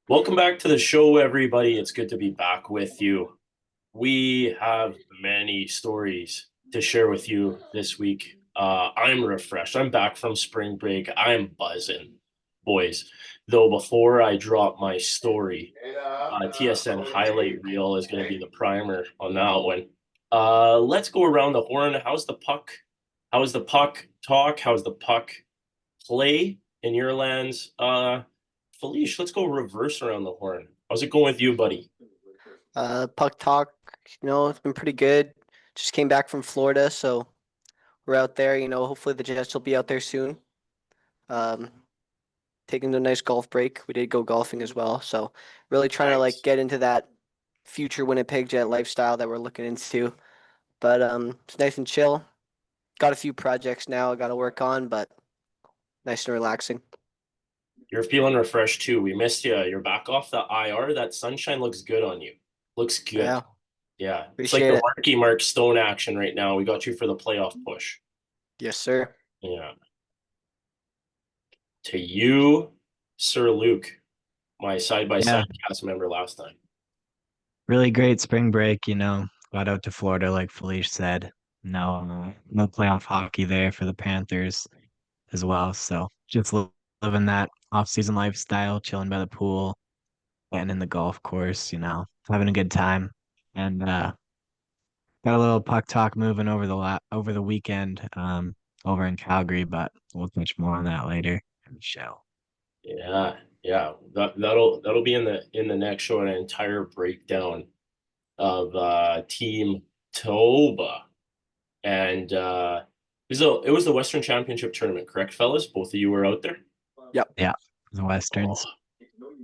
Welcome back to the show, everybody. It's good to be back with you. We have many stories to share with you this week. I'm refreshed. I'm back from spring break. I'm buzzing, boys. Though before I drop my story, TSN highlight reel is going to be the primer on that one. Let's go around the horn. How's the puck? How's the puck talk? How's the puck play in your lands? Felice, let's go reverse around the horn. How's it going with you, buddy? Puck talk, it's been pretty good. Just came back from Florida, so we're out there. Hopefully the Jets will be out there soon. Um, Taking a nice golf break. We did go golfing as well, so really trying to Nice. get into that future Winnipeg Jet lifestyle that we're looking into. But it's nice and chill. Got a few projects now I got to work on, but nice and relaxing. You're feeling refreshed too. We missed you. You're back off the IR. That sunshine looks good on you. Looks good. Yeah, Yeah. It's like appreciate the it. Marky Mark Stone action right now. We got you for the playoff push. Yes, sir. Yeah. To you, Sir Luke, my side by Yeah, side cast member last time. really great spring break, Got out to Florida, like Felice said. No playoff hockey there for the Panthers as well. So just living that off-season lifestyle, chilling by the pool, getting in the golf course, having a good time. And got a little puck talk moving over the weekend, over in Calgary, but we'll touch more on that later in the show. Yeah, yeah. That'll be in the next show, an entire breakdown of Team Toba. And it was the Western Championship tournament, correct, fellas? Both of you were out there. Yep. Yeah, the Oh, Westerns.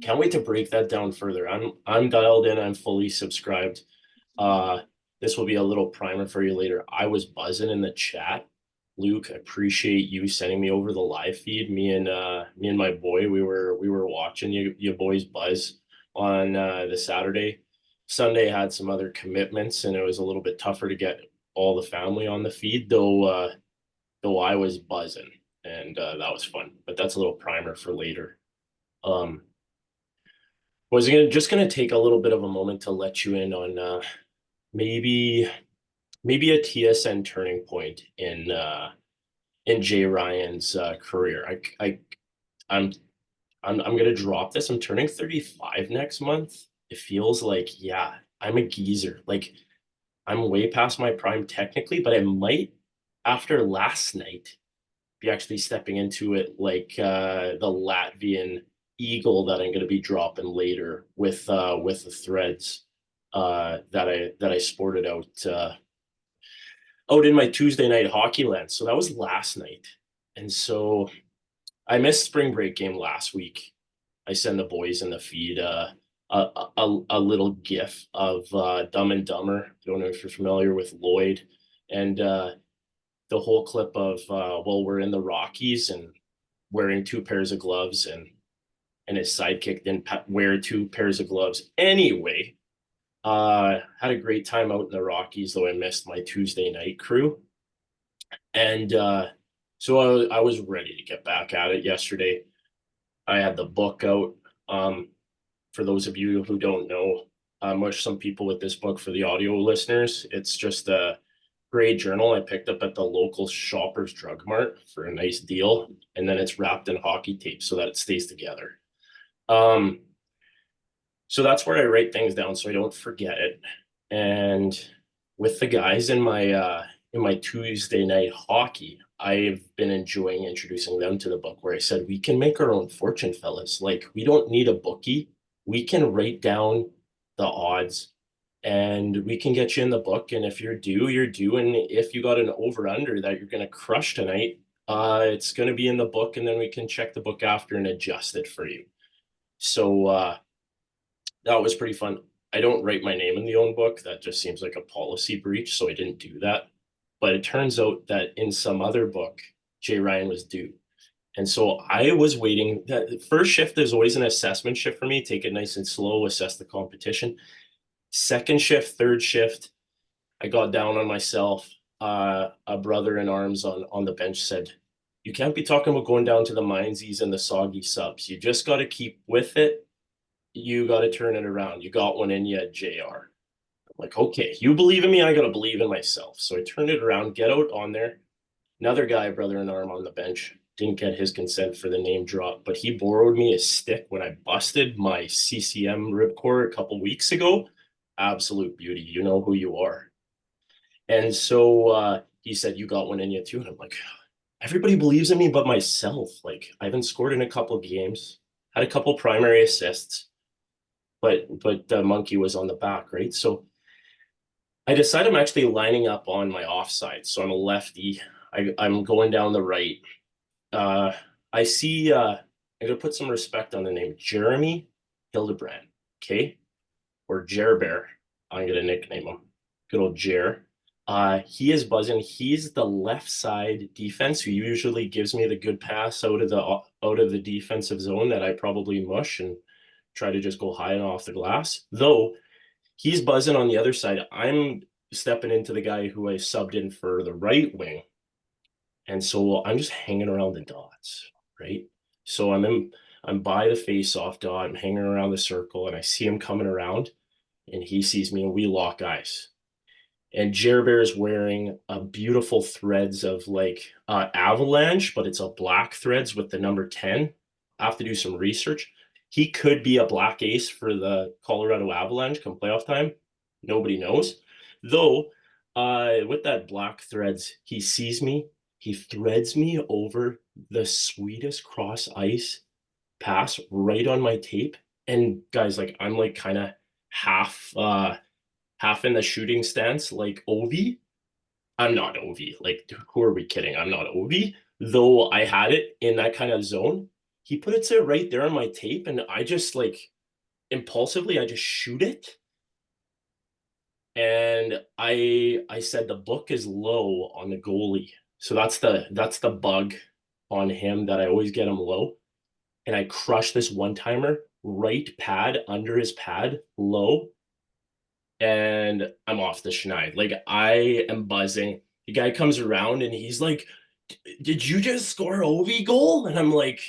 can't wait to break that down further. I'm dialed in. I'm fully subscribed. Uh, this will be a little primer for you later. I was buzzing in the chat. Luke, I appreciate you sending me over the live feed. Me and my boy, we were watching you boys buzz on the Saturday. Sunday had some other commitments, and it was a little bit tougher to get all the family on the feed. Though I was buzzing, and that was fun. But that's a little primer for later. Um, just gonna take a little bit of a moment to let you in on maybe maybe a TSN turning point in Jay Ryan's career. I'm I'm gonna drop this. I'm turning 35 next month. It feels like, yeah, I'm a geezer. Like I'm way past my prime technically, but I might after last night be actually stepping into it like the Latvian eagle that I'm going to be dropping later with the threads that I sported out in my Tuesday night hockey lens. So that was last night, and so I missed spring break game last week. I send the boys in the feed a little gif of Dumb and Dumber. I don't know if you're familiar with Lloyd, and the whole clip of well, we're in the Rockies and wearing two pairs of gloves, and his sidekick didn't wear two pairs of gloves anyway. Had a great time out in the Rockies, though I missed my Tuesday night crew, and so I was ready to get back at it yesterday. I had the book out. For those of you who don't know, much some people with this book for the audio listeners, it's just a gray journal I picked up at the local Shoppers Drug Mart for a nice deal, and then it's wrapped in hockey tape so that it stays together. Um, so that's where I write things down so I don't forget it. And with the guys in my Tuesday night hockey, I've been enjoying introducing them to the book where I said we can make our own fortune, fellas. Like we don't need a bookie. We can write down the odds and we can get you in the book. And if you're due, you're due. And if you got an over under that you're gonna crush tonight, it's gonna be in the book, and then we can check the book after and adjust it for you. So that was pretty fun. I don't write my name in the own book. That just seems like a policy breach, so I didn't do that. But it turns out that in some other book, Jay Ryan was due. And so I was waiting. That first shift is always an assessment shift for me. Take it nice and slow, assess the competition. Second shift, third shift, I got down on myself. A brother in arms on the bench said, "You can't be talking about going down to the Mindsies and the soggy subs. You just got to keep with it you got to turn it around. You got one in you at JR. I'm like, okay, you believe in me, I got to believe in myself. So I turned it around, get out on there. Another guy, brother-in-arm on the bench, didn't get his consent for the name drop, but he borrowed me a stick when I busted my CCM ripcord a couple weeks ago. Absolute beauty. You know who you are. And so he said, you got one in you too. And I'm like, everybody believes in me but myself. Like, I haven't scored in a couple of games, had a couple primary assists, but the monkey was on the back, right? So I decided I'm actually lining up on my offside. So I'm a lefty. I'm going down the right. Uh, I see, I'm going to put some respect on the name Jeremy Hildebrand, okay? Or Jer Bear. I'm going to nickname him. Good old Jer. He is buzzing. He's the left side defense who usually gives me the good pass out of the defensive zone that I probably mush and try to just go high and off the glass. Though he's buzzing on the other side. I'm stepping into the guy who I subbed in for the right wing. And so I'm just hanging around the dots, right? So I'm by the face-off dot, I'm hanging around the circle, and I see him coming around, and he sees me, and we lock eyes. And Jer Bear is wearing a beautiful threads of like avalanche, but it's a black threads with the number 10. I have to do some research. He could be a black ace for the Colorado Avalanche come playoff time. Nobody knows. Though, with that black threads, he sees me. He threads me over the sweetest cross ice pass right on my tape. And guys, like I'm like kind of half half in the shooting stance like Ovi. I'm not Ovi. Like, who are we kidding? I'm not Ovi. Though I had it in that kind of zone. He puts it right there on my tape, and I just like impulsively, I just shoot it. And I said the book is low on the goalie. So that's the bug on him that I always get him low. And I crush this one-timer, right pad under his pad, low, and I'm off the schneid. Like I am buzzing. The guy comes around and he's like, "Did you just score Ovi goal?" And I'm like,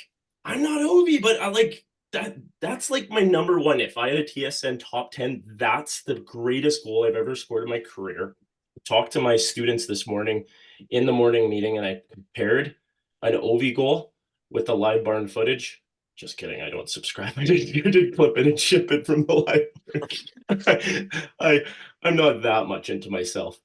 "I'm not Ovi, but I like that. That's like my number one. If I had a TSN top 10, that's the greatest goal I've ever scored in my career." I talked to my students this morning in the morning meeting, and I compared an Ovi goal with the live barn footage. Just kidding. I don't subscribe. I did clip it and ship it from the live. I'm not that much into myself.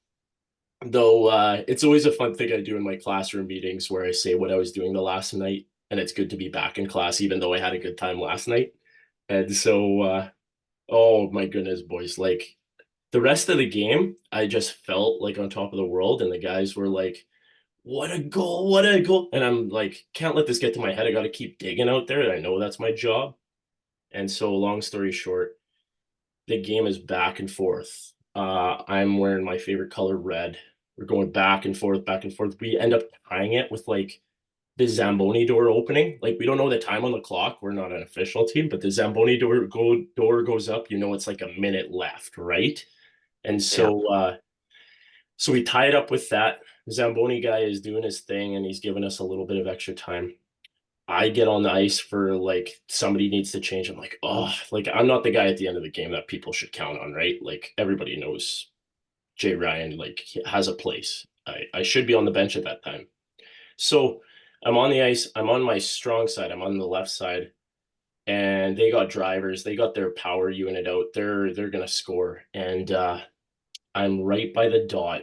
Though it's always a fun thing I do in my classroom meetings where I say what I was doing the last night, and it's good to be back in class, even though I had a good time last night. And so, oh my goodness, boys, like the rest of the game, I just felt like on top of the world, and the guys were like, what a goal, what a goal. And I'm like, can't let this get to my head. I got to keep digging out there. I know that's my job. And so, long story short, the game is back and forth. I'm wearing my favorite color, red. We're going back and forth, back and forth. We end up tying it with like the Zamboni door opening. Like we don't know the time on the clock. We're not an official team, but the Zamboni door goes up. You know, it's like a minute left, right? And so so we tie it up with that. The Zamboni guy is doing his thing, and he's giving us a little bit of extra time. I get on the ice for like somebody needs to change. I'm like, oh, like I'm not the guy at the end of the game that people should count on, right? Like everybody knows Jay Ryan like has a place. I should be on the bench at that time. So I'm on the ice. I'm on my strong side. I'm on the left side, and they got drivers. They got their power unit out. They're gonna score, and I'm right by the dot,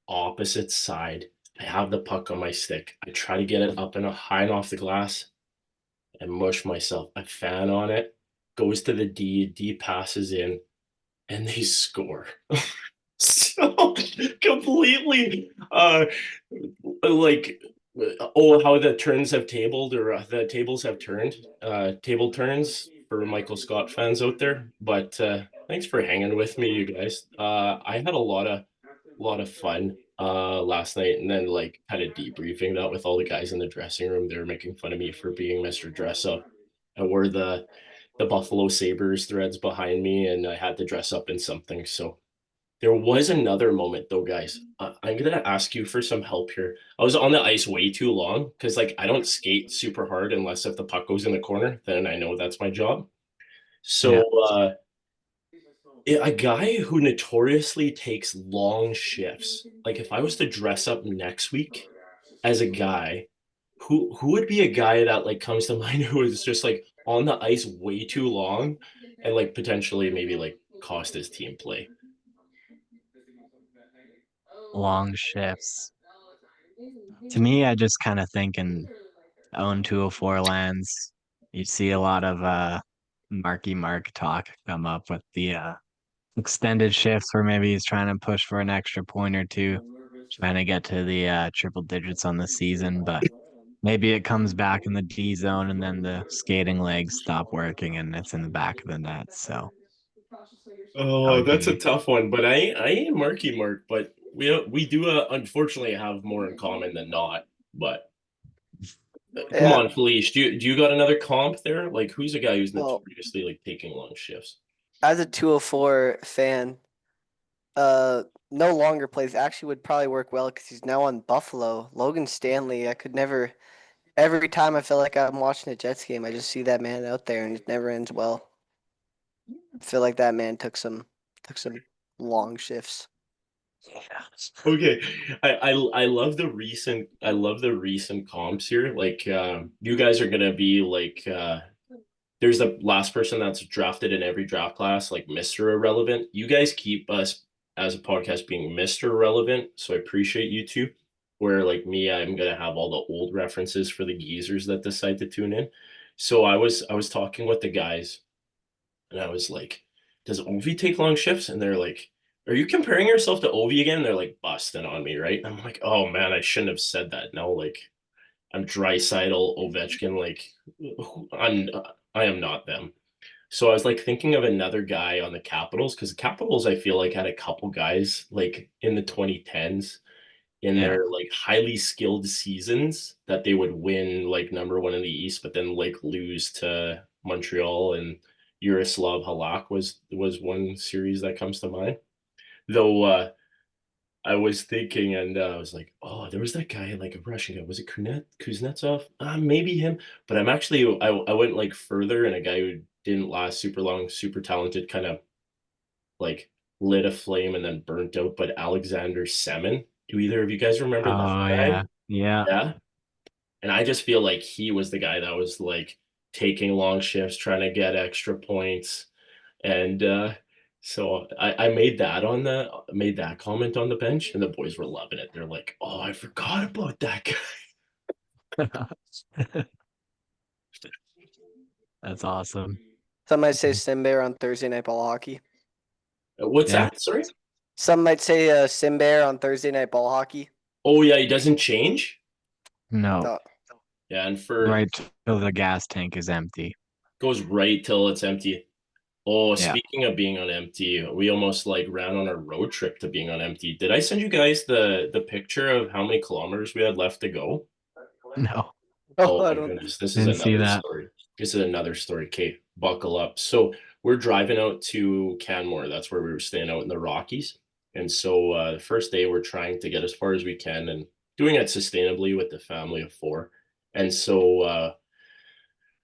opposite side. I have the puck on my stick. I try to get it up and high and off the glass and mush myself. I fan on it, goes to the D passes in, and they score. So completely like oh how the turns have tabled or the tables have turned table turns for Michael Scott fans out there, but thanks for hanging with me, you guys. I had a lot of fun last night, and then like kind of debriefing that with all the guys in the dressing room. They were making fun of me for being Mr. Dress Up. I wore the Buffalo Sabres threads behind me, and I had to dress up in something. So there was another moment though, guys. I'm gonna ask you for some help here. I was on the ice way too long because like I don't skate super hard unless if the puck goes in the corner, then I know that's my job. So a guy who notoriously takes long shifts. Like if I was to dress up next week as a guy, who would be a guy that like comes to mind who is just like on the ice way too long and like potentially maybe like cost his team play? Long shifts. To me, I just kind of think in own 204 lands, you see a lot of Marky Mark talk come up with the extended shifts where maybe he's trying to push for an extra point or two, trying to get to the triple digits on the season, but maybe it comes back in the D zone and then the skating legs stop working and it's in the back of the net. So that Oh, would that's a be, tough one, but I ain't Marky Mark, but we do unfortunately have more in common than not. But come Yeah. on, Felice, do you got another comp there? Like who's a guy who's Well, notoriously like taking long shifts? as a 204 fan, uh, no longer plays. Actually, would probably work well because he's now on Buffalo. Logan Stanley. I could never. Every time I feel like I'm watching a Jets game, I just see that man out there, and it never ends well. I feel like that man took some long shifts. Okay, I love the recent comps here. Like you guys are gonna be like there's the last person that's drafted in every draft class, like Mr. Irrelevant. You guys keep us as a podcast being Mr. Irrelevant, so I appreciate you two. Where like me, I'm gonna have all the old references for the geezers that decide to tune in. So I was talking with the guys and I was like, does Ovi take long shifts? And they're like, are you comparing yourself to Ovi again? They're like busting on me, right? And I'm like, oh man, I shouldn't have said that. No, like I'm Dreisaitl, Ovechkin, like I'm I am not them. So I was like thinking of another guy on the Capitals because the Capitals I feel like had a couple guys like in the 2010s in yeah. their like highly skilled seasons that they would win like number one in the East, but then like lose to Montreal and Yaroslav Halak was one series that comes to mind. Though I was thinking and I was like, oh, there was that guy like a Russian guy. Was it Kuznetsov? Maybe him. But I went like further and a guy who didn't last super long, super talented, kind of like lit a flame and then burnt out. But Alexander Semin. Do either of you guys remember that Oh, guy? yeah. Yeah. Yeah. And I just feel like he was the guy that was like taking long shifts, trying to get extra points. And so I made that comment on the bench and the boys were loving it. They're like, oh, I forgot about that guy. That's awesome. Some might say Simbear on Thursday Night Ball Hockey. What's Yeah. that? Sorry. Some might say Simbear on Thursday Night Ball Hockey. Oh yeah, he doesn't change. No, Thought, Yeah, and for right till the gas tank is empty. goes right till it's empty. Oh, Yeah. speaking of being on empty, we almost like ran on a road trip to being on empty. Did I send you guys the picture of how many kilometers we had left to go? No, oh, Oh I my don't. goodness, this is didn't see another that. story. This is another story. Okay, buckle up. So we're driving out to Canmore. That's where we were staying out in the Rockies. And so the first day we're trying to get as far as we can and doing it sustainably with the family of four. And so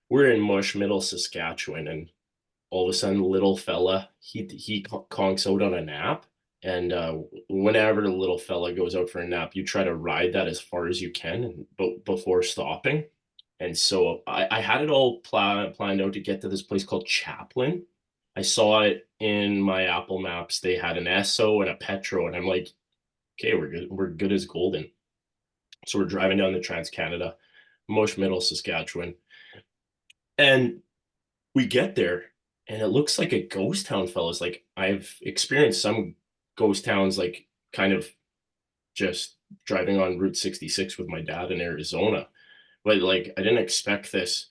we're in Mush, Middle Saskatchewan, and all of a sudden, little fella, he conks out on a nap. And whenever the little fella goes out for a nap, you try to ride that as far as you can and before stopping. And so I had it all planned out to get to this place called Chaplin. I saw it in my Apple Maps. They had an Esso and a Petro, and I'm like, okay, we're good. We're good as golden. So we're driving down the Trans Canada, Mosh Middle Saskatchewan, and we get there, and it looks like a ghost town, fellas. Like I've experienced some ghost towns, like kind of just driving on Route 66 with my dad in Arizona, but like I didn't expect this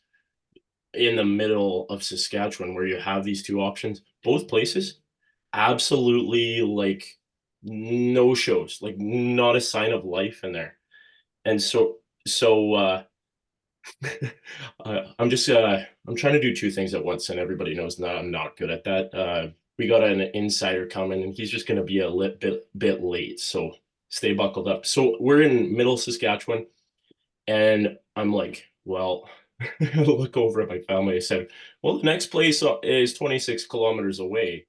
in the middle of Saskatchewan where you have these two options. Both places absolutely like no shows, like not a sign of life in there. And so I'm trying to do two things at once and everybody knows that I'm not good at that. We got an insider coming and he's just going to be a bit late, so stay buckled up. So we're in middle Saskatchewan and I'm like, well, I look over at my family. I said, well, the next place is 26 kilometers away.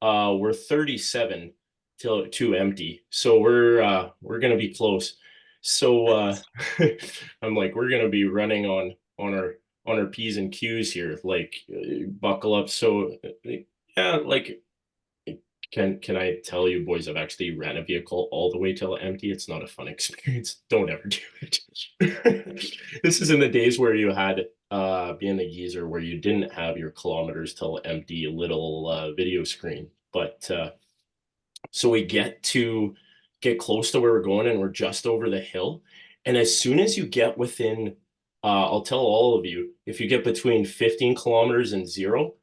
We're 37 till to empty. So we're gonna be close. So I'm like, we're gonna be running on our P's and Q's here, like buckle up. So yeah, like can I tell you boys, I've actually ran a vehicle all the way till empty. It's not a fun experience. Don't ever do it. This is in the days where you had being the geezer where you didn't have your kilometers till empty little video screen. But so we get close to where we're going and we're just over the hill. And as soon as you get within I'll tell all of you, if you get between 15 kilometers and zero,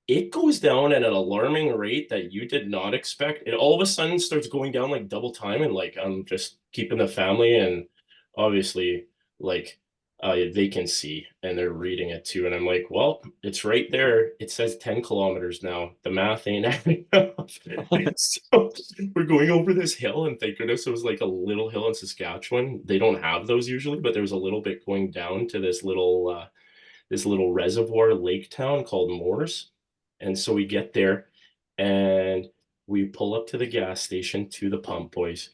it goes down at an alarming rate that you did not expect. It all of a sudden starts going down like double time, and like I'm just keeping the family, and obviously like they can see and they're reading it too. And I'm like, well, it's right there. It says 10 kilometers now. The math ain't adding up. So we're going over this hill, and thank goodness it was like a little hill in Saskatchewan. They don't have those usually, but there was a little bit going down to this little reservoir lake town called Moores. And so we get there and we pull up to the gas station to the pump, boys.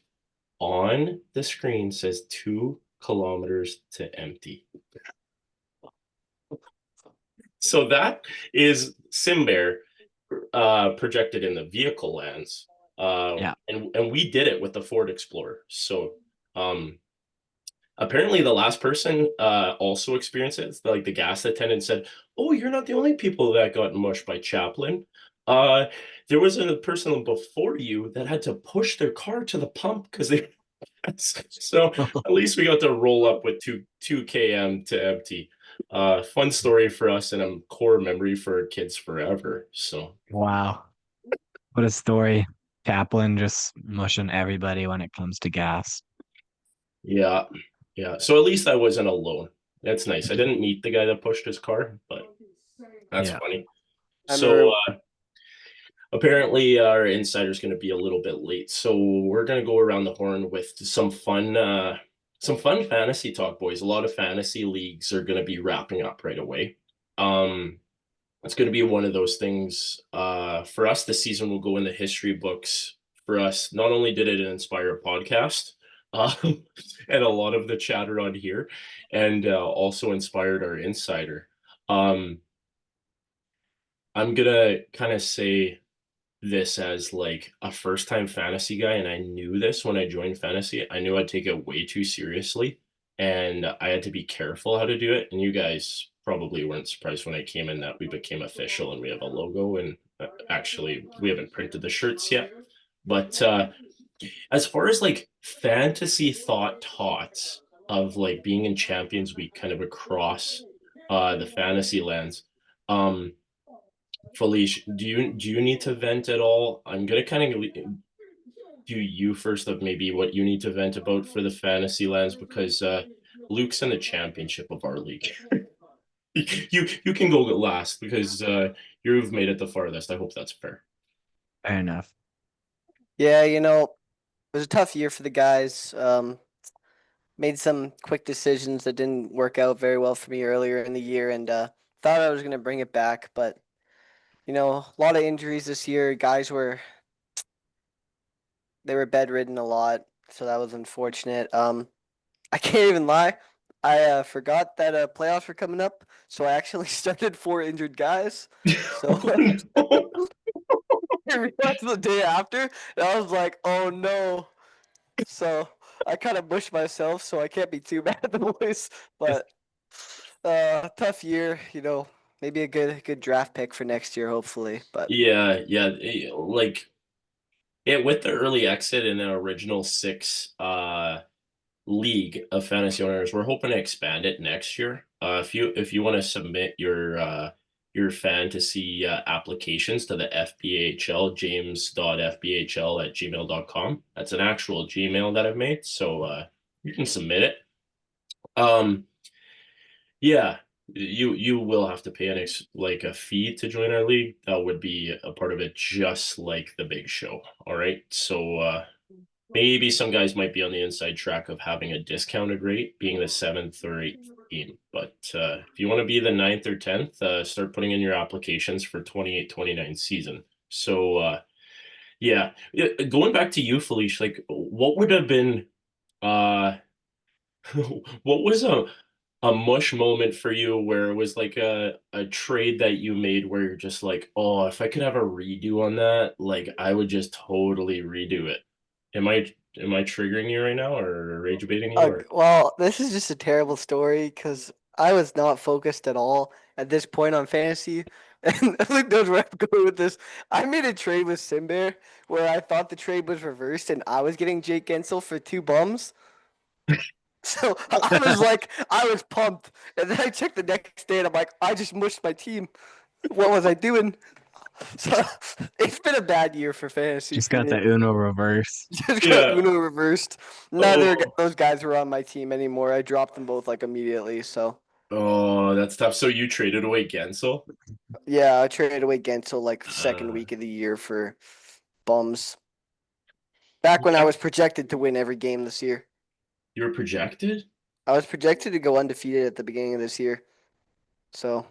On the screen says 2 kilometers to empty. So that is Simbear projected in the vehicle lands. Yeah. And we did it with the Ford Explorer. So apparently the last person also experienced it. Like the gas attendant said, oh, you're not the only people that got mushed by Chaplin. There was a person before you that had to push their car to the pump because they so at least we got to roll up with 2 km to empty. Fun story for us and a core memory for our kids forever. So Wow. What a story. Chaplin just mushing everybody when it comes to gas. yeah. So at least I wasn't alone. That's nice. I didn't meet the guy that pushed his car, but that's Yeah. funny. I So remember. apparently our insider's going to be a little bit late. So we're going to go around the horn with some fun fantasy talk, boys. A lot of fantasy leagues are going to be wrapping up right away. It's going to be one of those things. For us, this season will go in the history books. For us, not only did it inspire a podcast, and a lot of the chatter on here, and also inspired our insider. I'm gonna kind of say this as like a first-time fantasy guy, and I knew this when I joined fantasy. I knew I'd take it way too seriously, and I had to be careful how to do it. And you guys probably weren't surprised when I came in that we became official and we have a logo, and actually we haven't printed the shirts yet. But as far as like fantasy thought tots of like being in Champions Week kind of across the fantasy lands, um Felice, do you need to vent at all? I'm gonna kind of do you first of maybe what you need to vent about for the fantasy lands because Luke's in the championship of our league. You can go last because you've made it the farthest. I hope that's fair. Fair enough. Yeah, it was a tough year for the guys. Made some quick decisions that didn't work out very well for me earlier in the year, and thought I was going to bring it back, but a lot of injuries this year. Guys they were bedridden a lot, so that was unfortunate. I can't even lie. I forgot that playoffs were coming up, so I actually started 4 injured guys. So Oh, no. I realized the day after, and I was like, "Oh no!" So I kind of bushed myself, so I can't be too mad at the boys. But tough year, maybe a good draft pick for next year, hopefully. But Yeah, like it with the early exit in the original six league of fantasy owners. We're hoping to expand it next year. If you want to submit your fantasy applications to the FBHL, james.fbhl@gmail.com. That's an actual Gmail that I've made, so you can submit it. Um, yeah, you will have to pay like a fee to join our league. That would be a part of it, just like the big show. All right, so maybe some guys might be on the inside track of having a discounted rate, being the 7th or 8th game. But if you want to be the 9th or 10th, start putting in your applications for 28-29 season. So yeah, going back to you, Felicia, like what would have been what was a mush moment for you where it was like a trade that you made where you're just like, oh, if I could have a redo on that, like I would just totally redo it. Am I triggering you right now or rage baiting you or Well, this is just a terrible story because I was not focused at all at this point on fantasy. And Luke knows where I'm going with this. I made a trade with Simbear where I thought the trade was reversed and I was getting Jake Gensel for 2 bums. So I was like, I was pumped. And then I checked the next day and I'm like, I just mushed my team. What was I doing? So it's been a bad year for fantasy Just for got me. the Uno reverse. Just got yeah. Uno reversed. Neither Oh, those guys were on my team anymore. I dropped them both like immediately. So oh, that's tough. So you traded away Gensel? yeah, I traded away Gensel like second Uh, week of the year for bums. Back when I yeah, was projected to win every game this year. you were projected? I was projected to go undefeated at the beginning of this year. So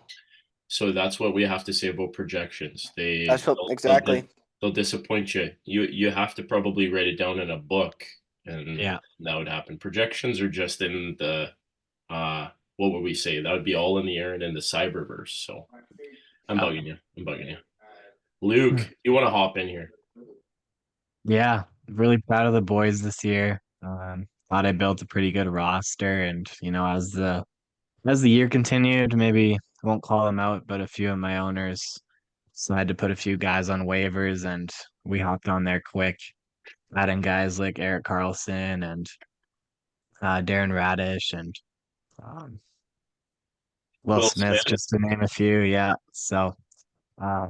So that's what we have to say about projections. that's what They'll exactly. they'll disappoint you. You have to probably write it down in a book, and Yeah. that would happen. Projections are just in the what would we say? That would be all in the air and in the cyberverse. So I'm Yeah. bugging you. I'm bugging you. Luke, you want to hop in here? Yeah, really proud of the boys this year. Thought I built a pretty good roster, and as the year continued, maybe I won't call them out, but a few of my owners decided to put a few guys on waivers, and we hopped on there quick, adding guys like Eric Carlson and Darren Radish and um, Will Will Smith, Smith. just to name a few. Yeah, so uh,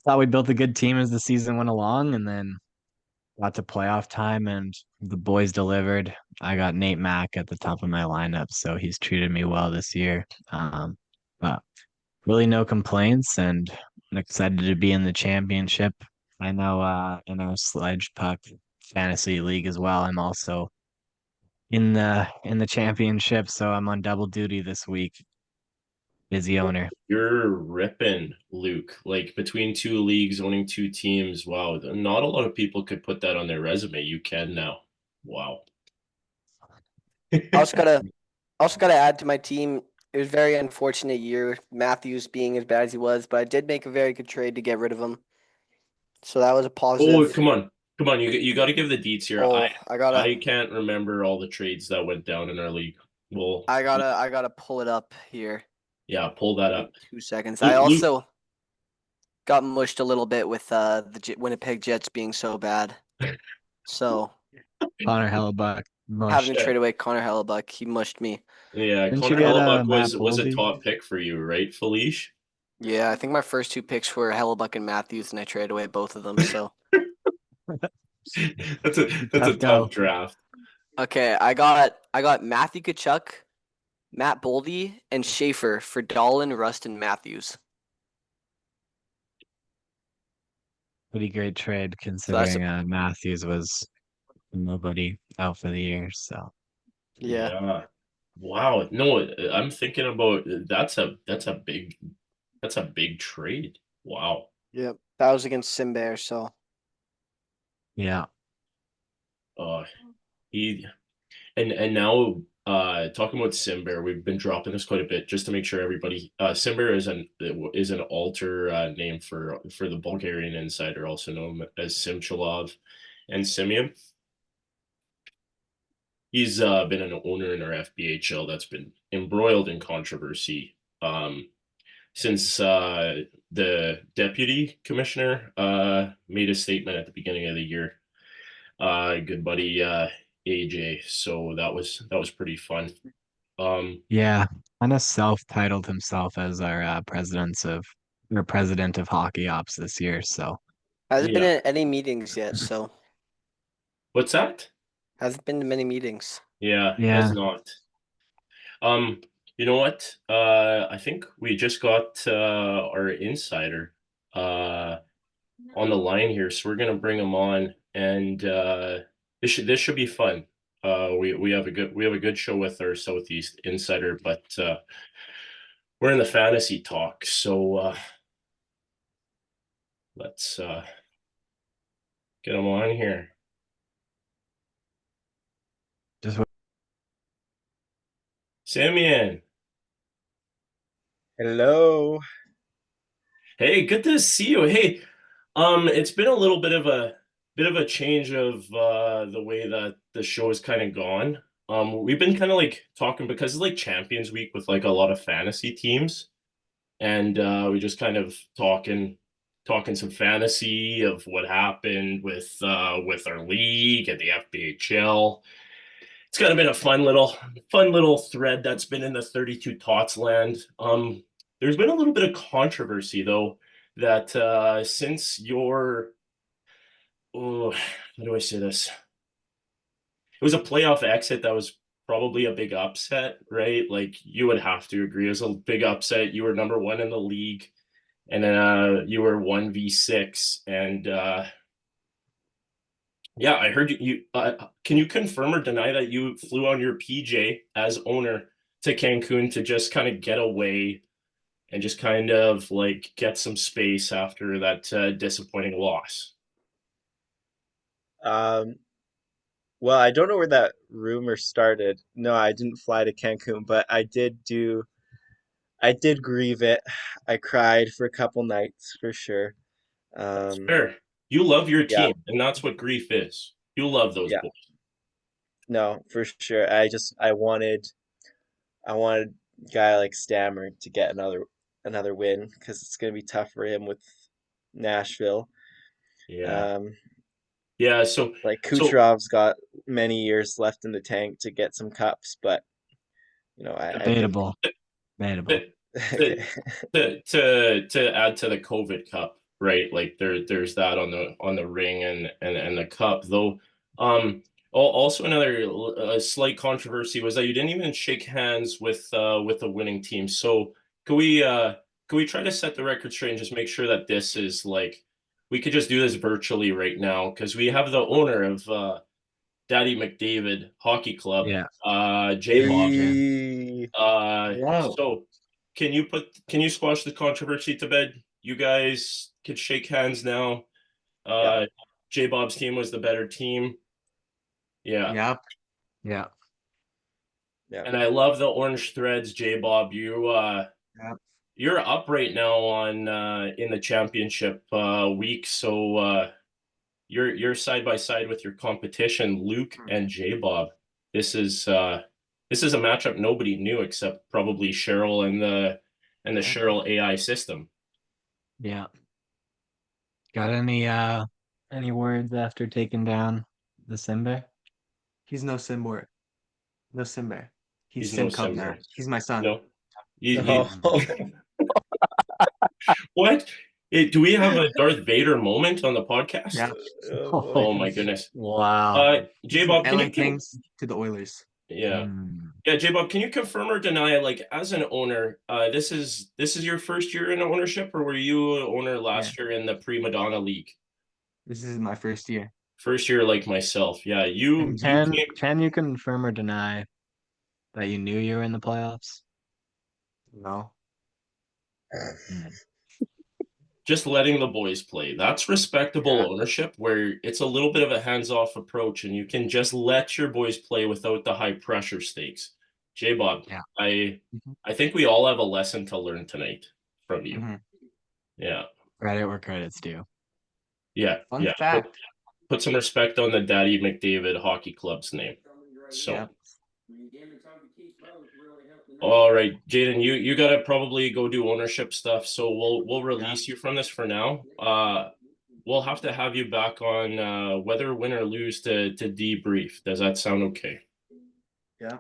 thought we built a good team as the season went along, and then got to playoff time and the boys delivered. I got Nate Mack at the top of my lineup, so he's treated me well this year. But really no complaints and I'm excited to be in the championship. I know in our sledge puck fantasy league as well. I'm also in the championship, so I'm on double duty this week. Busy owner. You're ripping, Luke. Like between two leagues, owning two teams. Wow, not a lot of people could put that on their resume. You can now. Wow. I also gotta also gotta add to my team. It was a very unfortunate year, Matthews being as bad as he was, but I did make a very good trade to get rid of him. So that was a Oh, positive. come on. You got to give the deets here. Oh, I can't remember all the trades that went down in our league. Well, I gotta pull it up here. yeah, pull that Give me up. 2 seconds. I Luke, also got mushed a little bit with the Winnipeg Jets being so bad. So Connor Hellebuck, having mush. to yeah, trade away Connor Hellebuck, he mushed me. yeah. Didn't you Connor get Hellebuck Matt was a Boldy? top pick for you, right, Felice? Yeah, I think my first two picks were Hellebuck and Matthews, and I traded away both of them. So That's a Tough tough go. draft. okay, I got Matthew Kachuk, Matt Boldy, and Schaefer for Dolan, Rust, and Matthews. Pretty great trade So that's considering Matthews was nobody out for the year. So yeah, Yeah. Wow. No, I'm thinking about that's a big trade. Wow. yep. That was against Simbear. So yeah, Uh he and now talking about Simbear, we've been dropping this quite a bit just to make sure everybody Simbear is an alter name for the Bulgarian insider, also known as Simchalov and Simeon. He's been an owner in our FBHL that's been embroiled in controversy since the deputy commissioner made a statement at the beginning of the year. Good buddy AJ. So that was pretty fun. Um, yeah. Kind of self-titled himself as our president of hockey ops this year. So hasn't been yeah. in any meetings yet. So What's that? hasn't been to many meetings. Yeah, has yeah, not. Um, you know what? I think we just got our insider on the line here, so we're gonna bring him on, and this should be fun. We have a good show with our Southeast Insider, but we're in the fantasy talk, so let's get them on here. Just Simeon, Hello. hey, good to see you. Hey, it's been a little bit of a change of the way that the show has kind of gone. We've been kind of like talking because it's like Champions Week with like a lot of fantasy teams, and we just kind of talking some fantasy of what happened with our league and the FBHL. It's kind of been a fun little thread that's been in the 32 Tots land. There's been a little bit of controversy though that since your how do I say this? It was a playoff exit that was probably a big upset, right? Like you would have to agree. It was a big upset. You were number one in the league, and you were 1v6. And yeah, I heard you can you confirm or deny that you flew on your PJ as owner to Cancun to just kind of get away and just kind of like get some space after that disappointing loss? Um, well, I don't know where that rumor started. No, I didn't fly to Cancun, but I did grieve it. I cried for a couple nights for sure. That's Um, fair. You love your yeah, team, and that's what grief is. You love those yeah, boys. no, for sure. I wanted a guy like Stammer to get another win because it's gonna be tough for him with Nashville. Yeah. Um, Yeah, so like so Kucherov's got many years left in the tank to get some cups, but I think debatable. Debatable. to to okay. to add to the COVID Cup, right? Like there's that on the ring and the cup though. Also another slight controversy was that you didn't even shake hands with the winning team. So could we try to set the record straight and just make sure that this is like we could just do this virtually right now because we have the owner of Daddy McDavid Hockey Club, Yeah. J Great Bob. man. Hey, Hello. So can you squash the controversy to bed? You guys could shake hands now. yeah, Uh, J Bob's team was the better team. Yeah. Yep. Yeah. yeah. And I love the orange threads, J Bob. Yep. You're up right now on in the championship week. So you're side by side with your competition, Luke and J Bob. This is this is a matchup nobody knew except probably Cheryl and the Yeah. Cheryl AI system. Yeah. Got any words after taking down the Simbear? He's no Simbear. No Simbear. He's He's no Sim Cub now. Simbear. He's my son. No. Oh, What? Do we have a Darth Vader moment on the podcast? Yeah. oh boy. Oh my goodness. Wow. J He's from Bob, LA Kings to the Oilers. yeah. Mm. Yeah, J Bob, can you confirm or deny, like as an owner, this is your first year in ownership, or were you an owner Yeah. last year in the Prima Donna League? This is my first year. First year like myself. Yeah, And you came can you confirm or deny that you knew you were in the playoffs? No. Mm. just letting the boys play. That's respectable Yeah. ownership where it's a little bit of a hands-off approach and you can just let your boys play without the high pressure stakes. J Bob, Yeah. Mhm. I think we all have a lesson to learn tonight from you. Mhm. Yeah. Credit where credit's due. Yeah. Fun Yeah. fact. Put some respect on the Daddy McDavid Hockey Club's name. So Yeah. all right, Jaden, you gotta probably go do ownership stuff. So we'll release you from this for now. We'll have to have you back on whether win or lose to debrief. Does that sound okay? Yeah.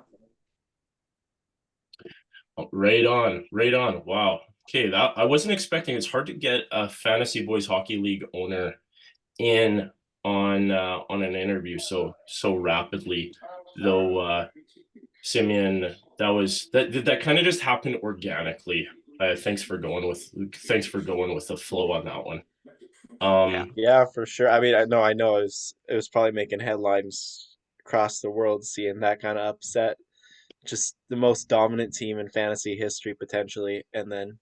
Oh, right on, right on. Wow. Okay, that I wasn't expecting. It's hard to get a fantasy boys hockey league owner in on an interview so rapidly. Though Simeon, that kind of just happened organically. Thanks for going with the flow on that one. Yeah. Yeah, for sure. I mean, I know it was probably making headlines across the world seeing that kind of upset. Just the most dominant team in fantasy history potentially, and then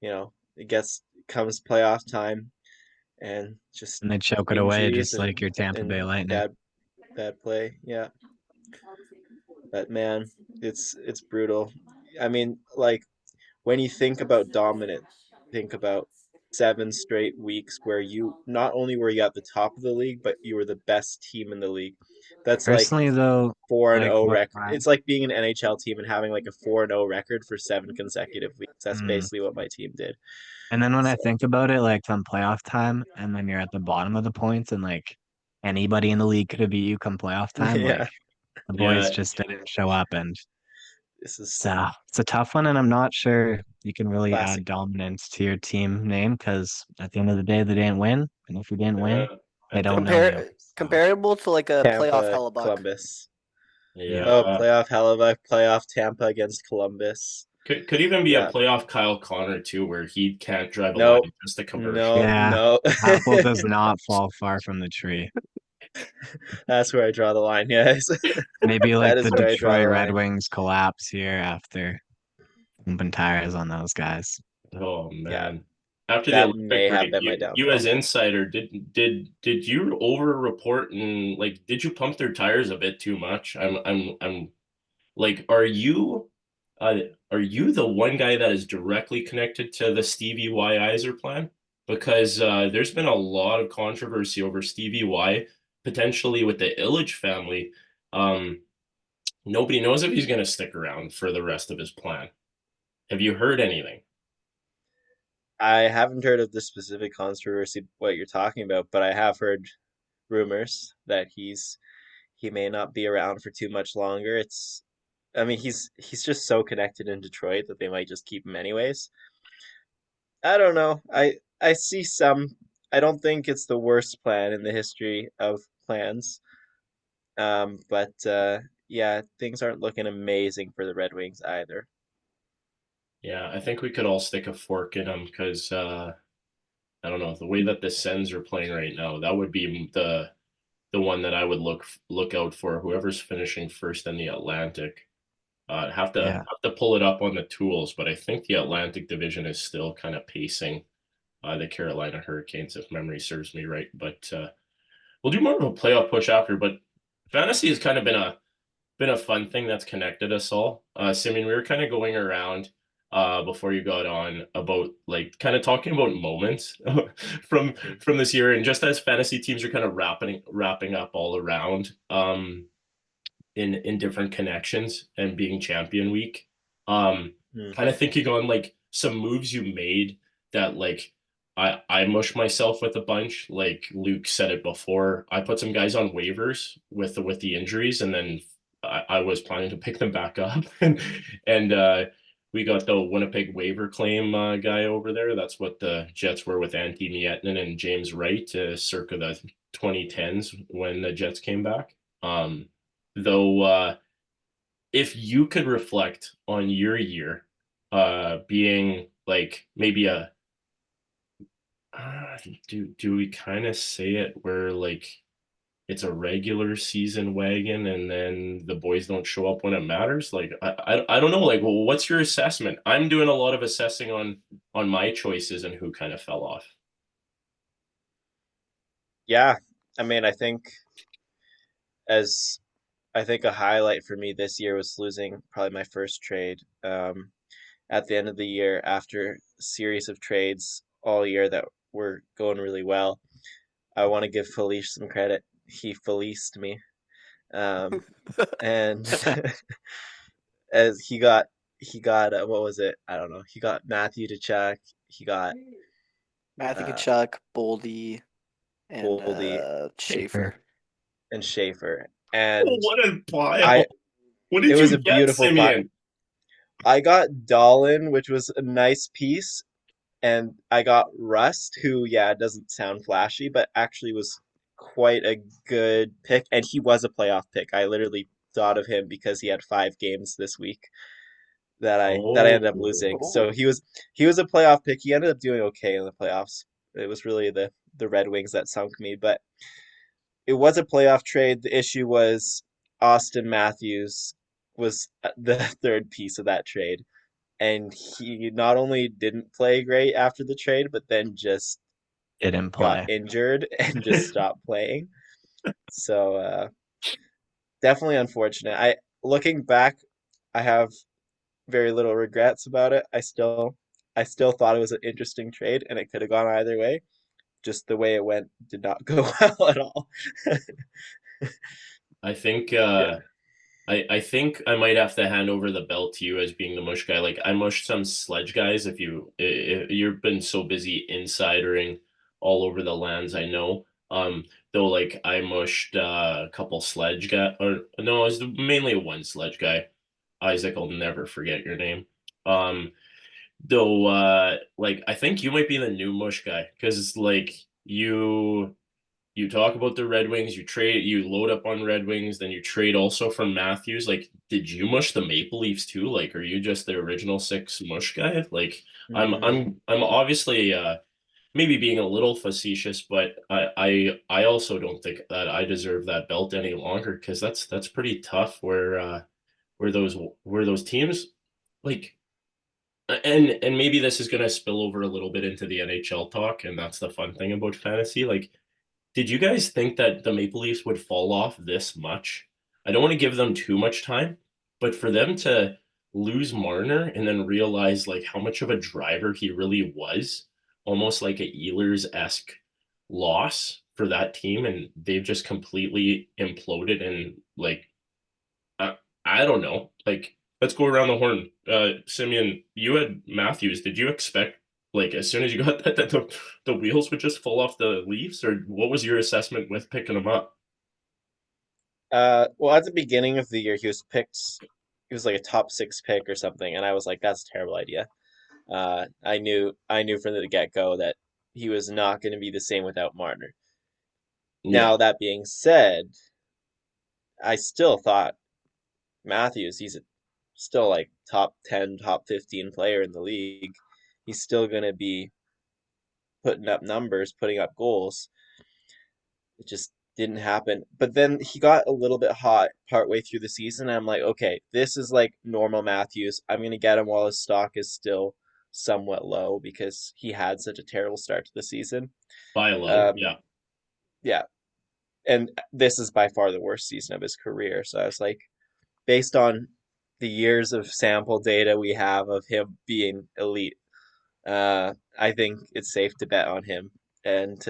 it comes playoff time and just And they choke it away injuries just like your Tampa Bay and Lightning. bad play. Yeah. But man, it's brutal. I mean, like when you think about dominant, think about 7 straight weeks where you not only were you at the top of the league, but you were the best team in the league. That's like Personally, though, 4 and like 0 what record. It's like being an NHL team and having like a 4 and 0 record for 7 consecutive weeks. That's mm. basically what my team did. And then when I So think about it, like come playoff time, and then you're at the bottom of the points, and like anybody in the league could have beat you come playoff time, yeah, like the boys Yeah, just didn't show up, and this is it's a tough one, and I'm not sure you can really classic. add dominance to your team name because at the end of the day, they didn't win, and if you didn't win, I they don't think know you. So, Comparable to like a playoff Tampa, Hellebuck. Columbus. yeah. Oh, yeah. playoff Hellebuck, playoff Tampa against Columbus. Could even be a Yeah. playoff Kyle Connor too, where he can't drive a No, line just a commercial. Yeah, no. the apple does not fall far from the tree. That's where I draw the line, yes. Maybe like That the is where I draw Detroit the Red line. Wings collapse here after pumping tires on those guys. Oh Yeah, man. After the that Olympic may have break, been my you as downfall. insider, did you over report and like did you pump their tires a bit too much? I'm like, are you the one guy that is directly connected to the Stevie Y Iser plan? Because there's been a lot of controversy over Stevie Y, potentially with the Illich family. Um, Nobody knows if he's going to stick around for the rest of his plan. Have you heard anything? I haven't heard of the specific controversy what you're talking about, but I have heard rumors that he may not be around for too much longer. I mean, he's just so connected in Detroit that they might just keep him anyways. I don't know. I see some. I don't think it's the worst plan in the history of plans. But yeah, things aren't looking amazing for the Red Wings either. Yeah, I think we could all stick a fork in him because I don't know the way that the Sens are playing right now. That would be the one that I would look out for. Whoever's finishing first in the Atlantic. Yeah. Have to pull it up on the tools, but I think the Atlantic Division is still kind of pacing the Carolina Hurricanes, if memory serves me right. But we'll do more of a playoff push after. But fantasy has kind of been a fun thing that's connected us all. Simeon, we were kind of going around before you got on about like kind of talking about moments from this year, and just as fantasy teams are kind of wrapping up all around. In different connections and being champion week. Hmm. Kind of thinking on like some moves you made that like I mush myself with a bunch. Like Luke said it before, I put some guys on waivers with the injuries, and then I was planning to pick them back up, and we got the Winnipeg waiver claim guy over there. That's what the Jets were with Antti Miettinen and James Wright, circa the 2010s when the Jets came back. Though if you could reflect on your year being like maybe a do we kind of say it where like it's a regular season wagon and then the boys don't show up when it matters? Like I don't know, like well, what's your assessment? I'm doing a lot of assessing on my choices and who kind of fell off. Yeah, I mean, as I think a highlight for me this year was losing probably my first trade. At the end of the year, after a series of trades all year that were going really well, I want to give Felice some credit. He feliced me, and as he got what was it? I don't know. He got Matthew to check. He got Matthew uh, Kachuk, Boldy, and Goldie Schaefer. and Schaefer, Oh, and what a pile! I. What It did was you a get, beautiful pot. Simeon? I got Dolan, which was a nice piece, and I got Rust, who, yeah, doesn't sound flashy, but actually was quite a good pick, and he was a playoff pick. I literally thought of him because he had 5 games this week that I ended up losing. So Oh. he was a playoff pick. He ended up doing okay in the playoffs. It was really the Red Wings that sunk me, but it was a playoff trade. The issue was Austin Matthews was the third piece of that trade, and he not only didn't play great after the trade, but then just Didn't got play. injured and just stopped playing. So definitely unfortunate. I looking back, I have very little regrets about it. I still thought it was an interesting trade and it could have gone either way. Just the way it went did not go well at all. I think Yeah. I think I might have to hand over the belt to you as being the mush guy. Like I mushed some sledge guys. If you've been so busy insidering all over the lands, I know. Though like I mushed a couple sledge guy, or no, it was mainly one sledge guy. Isaac, I'll never forget your name. Um, though like I think you might be the new mush guy because like you talk about the Red Wings, you load up on Red Wings, then you trade also from Matthews. Like, did you mush the Maple Leafs too? Like, are you just the original six mush guy? Like, I'm obviously maybe being a little facetious, but I also don't think that I deserve that belt any longer because that's pretty tough where those teams like and maybe this is gonna spill over a little bit into the NHL talk, and that's the fun thing about fantasy. Like did you guys think that the Maple Leafs would fall off this much? I don't want to give them too much time, but for them to lose Marner and then realize like how much of a driver he really was, almost like a Ehlers-esque loss for that team, and they've just completely imploded and like I don't know. Like let's go around the horn. Simeon, you had Matthews. Did you expect like as soon as you got that the wheels would just fall off the Leafs, or what was your assessment with picking them up? Well, at the beginning of the year, he was picked. He was like a top six pick or something, and I was like, "That's a terrible idea." I knew from the get-go that he was not going to be the same without Marner. Yeah, Now, that being said, I still thought Matthews, still like top 10, top 15 player in the league. He's still going to be putting up numbers, putting up goals. It just didn't happen. But then he got a little bit hot partway through the season. And I'm like, okay, this is like normal Matthews. I'm going to get him while his stock is still somewhat low because he had such a terrible start to the season. buy low. Um, Yeah, yeah. And this is by far the worst season of his career. So I was like, based on the years of sample data we have of him being elite, I think it's safe to bet on him. And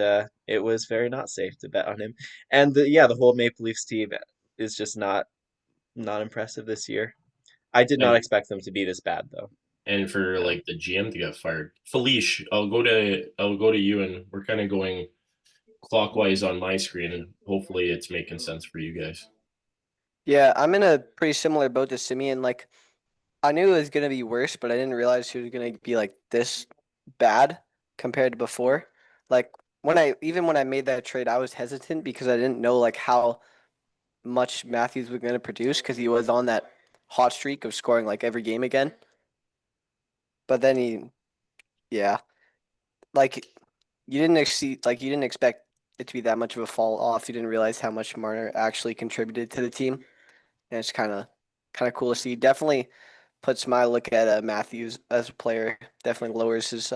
it was very not safe to bet on him. And the whole Maple Leafs team is just not impressive this year. I did not and expect them to be this bad though. and for Yeah. like the GM to get fired, Felice, I'll go to you, and we're kind of going clockwise on my screen, and hopefully it's making sense for you guys. Yeah, I'm in a pretty similar boat to Simeon. Like, I knew it was gonna be worse, but I didn't realize he was gonna be like this bad compared to before. Like when I made that trade, I was hesitant because I didn't know like how much Matthews was gonna produce because he was on that hot streak of scoring like every game again. But then yeah, like you didn't expect it to be that much of a fall off. You didn't realize how much Marner actually contributed to the team, and it's kind of cool to see. Definitely puts my look at Matthews as a player. Definitely lowers his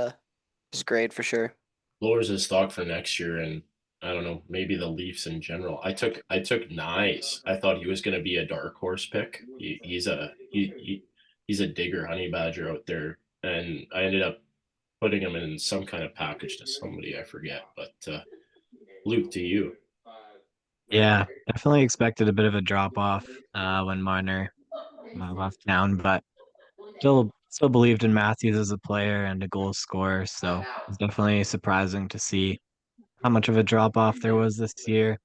grade for sure. Lowers his stock for next year, and I don't know, maybe the Leafs in general. I took Nyes. I thought he was going to be a dark horse pick. He's a digger honey badger out there, and I ended up putting him in some kind of package to somebody I forget. But Luke, to you, Yeah, definitely expected a bit of a drop off when Marner left town, but still believed in Matthews as a player and a goal scorer. So it's definitely surprising to see how much of a drop off there was this year.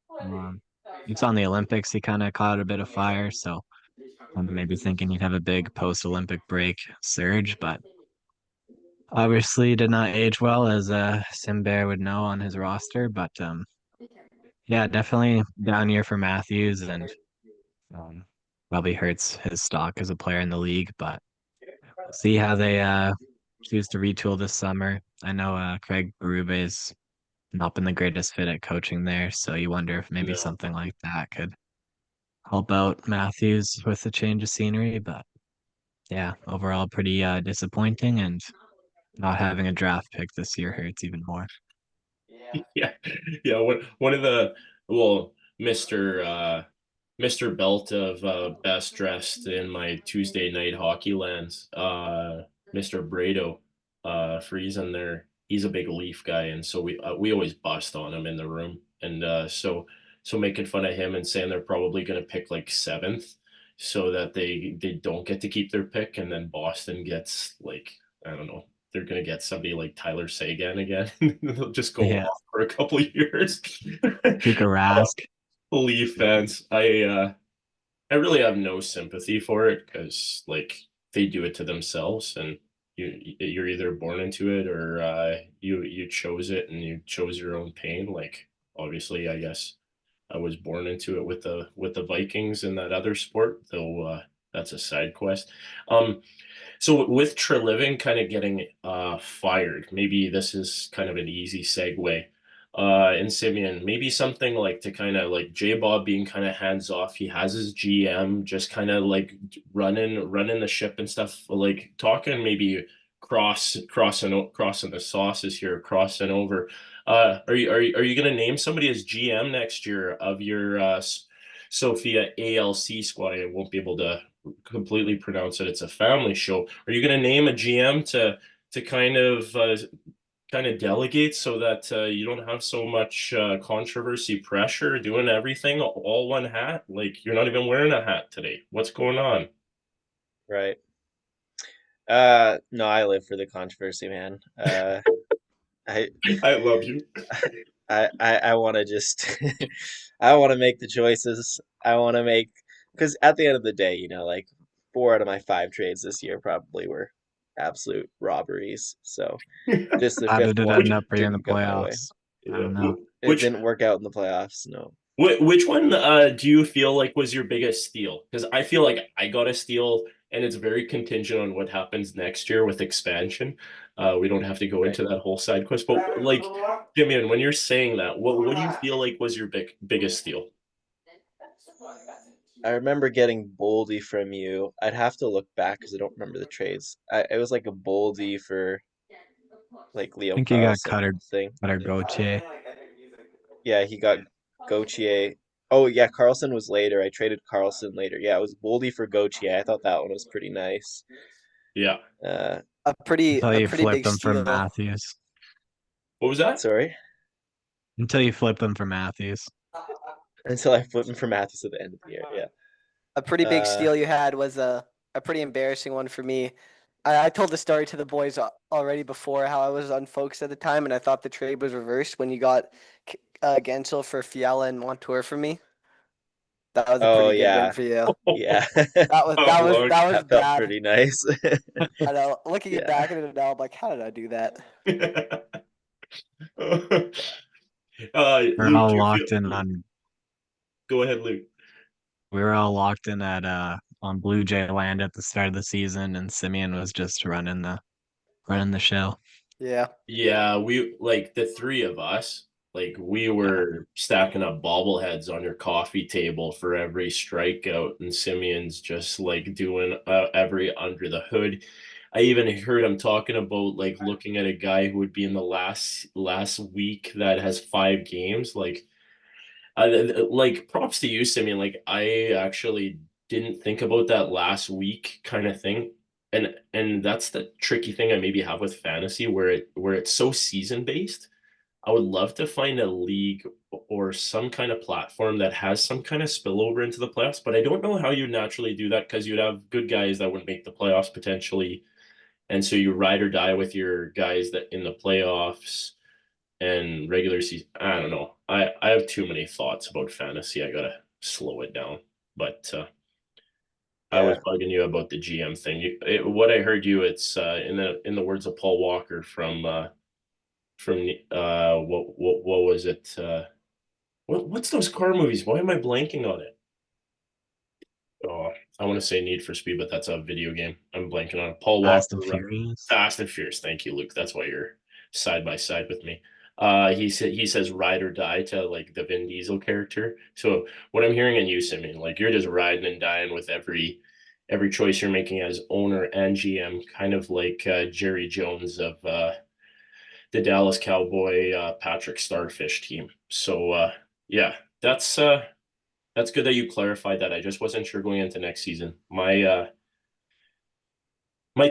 It's on the Olympics. He kind of caught a bit of fire, so I'm maybe thinking he'd have a big post-Olympic break surge, but obviously did not age well, as Simbear would know on his roster. But yeah, definitely down year for Matthews, and um, probably hurts his stock as a player in the league. But we'll see how they choose to retool this summer. I know Craig Berube's not been the greatest fit at coaching there. So you wonder if maybe No. something like that could help out Matthews with a change of scenery. But yeah, overall pretty disappointing, and not having a draft pick this year hurts even more. Yeah, yeah. One of the well, Mr. Belt of best dressed in my Tuesday night hockey lands, Mr. Brado, Friesen there. He's a big Leaf guy, and so we always bust on him in the room, and so making fun of him and saying they're probably going to pick like seventh, so that they don't get to keep their pick, and then Boston gets like I don't know. They're gonna get somebody like Tyler Seguin again. They'll just go Yeah, off for a couple of years. Tuukka Rask. Leaf fans, I really have no sympathy for it because like they do it to themselves, and you're either born into it or you chose it and you chose your own pain. Like obviously, I guess I was born into it with the Vikings in that other sport, though that's a side quest. So with Treliving kind of getting fired, maybe this is kind of an easy segue. In Simeon, maybe something like to kind of like J Bob being kind of hands off. He has his GM just kind of like running the ship and stuff. Like talking maybe crossing the sauces here, crossing over. Are you gonna name somebody as GM next year of your Sophia ALC squad? I won't be able to completely pronounce it. It's a family show. Are you going to name a GM to kind of delegate so that you don't have so much controversy pressure doing everything all one hat? Like you're not even wearing a hat today. What's going on? Right. No, I live for the controversy, man. I I love you. I want to just I want to make the choices. I want to make because at the end of the day, like 4 out of my 5 trades this year probably were absolute robberies. So just the How fifth did it one end up for you in the didn't go my way. playoffs? I Yeah. don't know. It Which didn't work out in the playoffs. No. which one do you feel like was your biggest steal? Because I feel like I got a steal, and it's very contingent on what happens next year with expansion. We don't have to go Right. into that whole side quest, but like, Jimmy, and when you're saying that, what do you feel like was your biggest steal? I remember getting Boldy from you. I'd have to look back because I don't remember the trades. It was like a Boldy for like I Leo think you got Carlson Cutter thing. Gauthier. Yeah, he got Gauthier. Oh yeah, Carlson was later. I traded Carlson later. Yeah, it was Boldy for Gauthier. I thought that one was pretty nice. Yeah. Uh, A pretty Until a you pretty flipped big them for steal. Matthews. What was that? sorry. Until you flipped them for Matthews. Until I flipped him for Matthews at the end of the year. Yeah. A pretty big Uh, steal you had was a pretty embarrassing one for me. I told the story to the boys already before how I was unfocused at the time, and I thought the trade was reversed when you got Gensel for Fiala and Montour for me. That was a oh pretty good win yeah, for you. yeah. That was That felt bad. pretty nice. I know. Looking Yeah. back at it now, I'm like, how did I do that? We're Luke, all do you locked in feel? on Go ahead, Luke. we were all locked in at on Blue Jay land at the start of the season, and Simeon was just running the show. Yeah. Yeah, we like the three of us, like we Yeah. were stacking up bobbleheads on your coffee table for every strikeout, and Simeon's just like doing every under the hood. I even heard him talking about like looking at a guy who would be in the last week that has 5 games. Like props to you, Simeon. Like I actually didn't think about that last week kind of thing. And that's the tricky thing I maybe have with fantasy where it's so season based. I would love to find a league or some kind of platform that has some kind of spillover into the playoffs, but I don't know how you naturally do that because you'd have good guys that wouldn't make the playoffs potentially. And so you ride or die with your guys that in the playoffs and regular season. I don't know. I have too many thoughts about fantasy. I gotta slow it down. But I was Yeah. bugging you about the GM thing. What I heard you, it's in the words of Paul Walker from what was it? What's those car movies? Why am I blanking on it? Oh, I want to say Need for Speed, but that's a video game. I'm blanking on it. Paul Fast Walker, and Furious. Fast and Furious. Thank you, Luke. That's why you're side by side with me. He says ride or die to like the Vin Diesel character. So what I'm hearing in you, Simeon, like you're just riding and dying with every choice you're making as owner and GM, kind of like Jerry Jones of the Dallas Cowboy Patrick Starfish team. So yeah, that's good that you clarified that. I just wasn't sure going into next season. My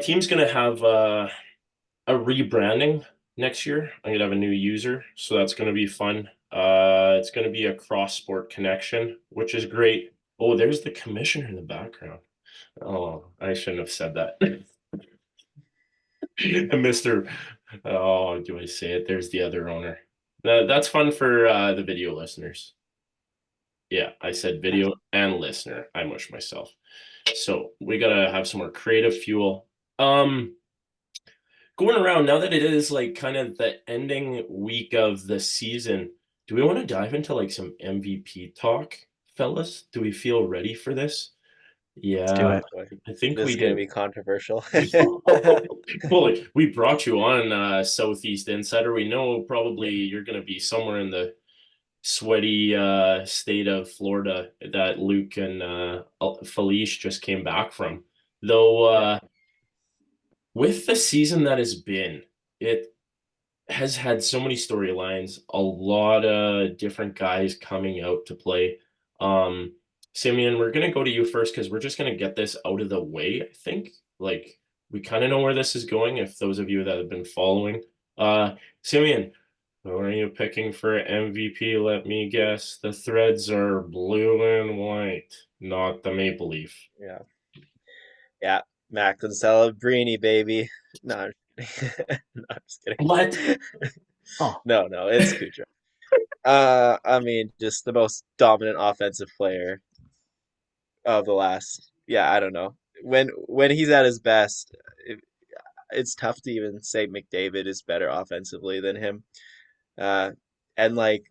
team's gonna have a rebranding next year. I'm gonna have a new user, so that's gonna be fun. It's gonna be a cross sport connection, which is great. Oh, there's the commissioner in the background. Oh, I shouldn't have said that. And Mr. Oh, do I say it? There's the other owner. That's fun for the video listeners. Yeah, I said video and listener. I mush myself. So we gotta have some more creative fuel. Going around now that it is like kind of the ending week of the season, do we want to dive into like some MVP talk, fellas? Do we feel ready for this? Let's do Yeah, it. Boy, I think this we is going to do. be controversial. Well, like, we brought you on Southeast Insider. We know probably you're going to be somewhere in the sweaty state of Florida that Luke and Felice just came back from. Though with the season that has been, it has had so many storylines, a lot of different guys coming out to play. Simeon, we're gonna go to you first because we're just gonna get this out of the way, I think. Like we kind of know where this is going, if those of you that have been following. Simeon, who are you picking for MVP? Let me guess. The threads are blue and white, not the maple leaf. Yeah. Yeah. Macklin Celebrini, baby. No, I'm no, I'm just kidding. What? Oh, No, it's Kucherov. I mean, just the most dominant offensive player of the last. Yeah, I don't know. When he's at his best, it's tough to even say McDavid is better offensively than him. Uh, and like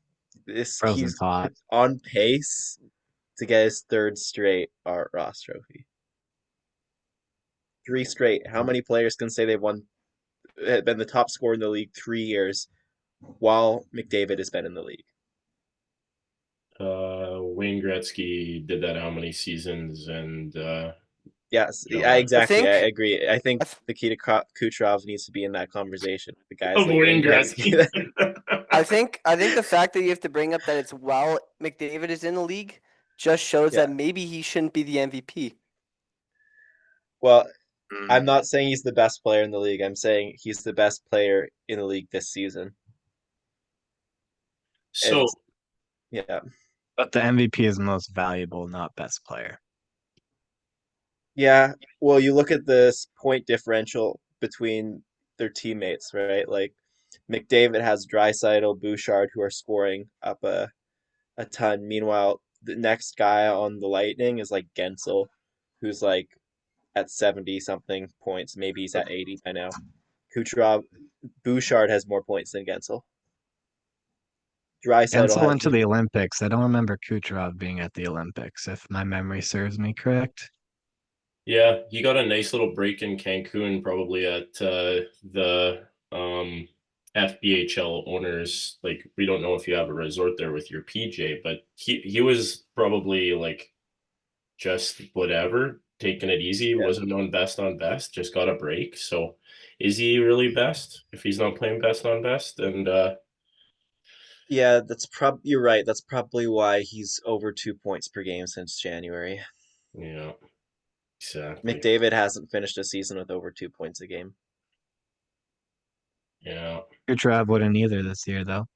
Frozen he's thought. on pace to get his third straight Art Ross trophy. Three straight. How many players can say they've been the top scorer in the league 3 years while McDavid has been in the league? Wayne Gretzky did that how many seasons? And Yes, you know yeah, what? exactly. I think agree. I think I, th- Nikita Kucherov needs to be in that conversation with the guys Of like Wayne Wayne Gretzky. Gretzky. I think the fact that you have to bring up that it's while McDavid is in the league just shows Yeah. that maybe he shouldn't be the MVP. Well, I'm Mm. not saying he's the best player in the league. I'm saying he's the best player in the league this season. So And yeah, But the MVP is most valuable, not best player. yeah. Well, you look at this point differential between their teammates, right? Like McDavid has Draisaitl, Bouchard, who are scoring up a ton. Meanwhile, the next guy on the Lightning is like Gensel, who's like at 70 something points. Maybe he's at 80 by now. Kucherov, Bouchard has more points than Gensel. Draisaitl Gensel has went to the Olympics. I don't remember Kucherov being at the Olympics, if my memory serves me correct. yeah, you got a nice little break in Cancun, probably at the FBHL owners. Like we don't know if you have a resort there with your PJ, but he was probably like just whatever, taking it easy, yeah, wasn't on best, just got a break. So is he really best if he's not playing best on best? And yeah. You're right. That's probably why he's over 2 points per game since January. yeah, exactly. McDavid hasn't finished a season with over 2 points a game. Yeah. Kucherov wouldn't either this year, though,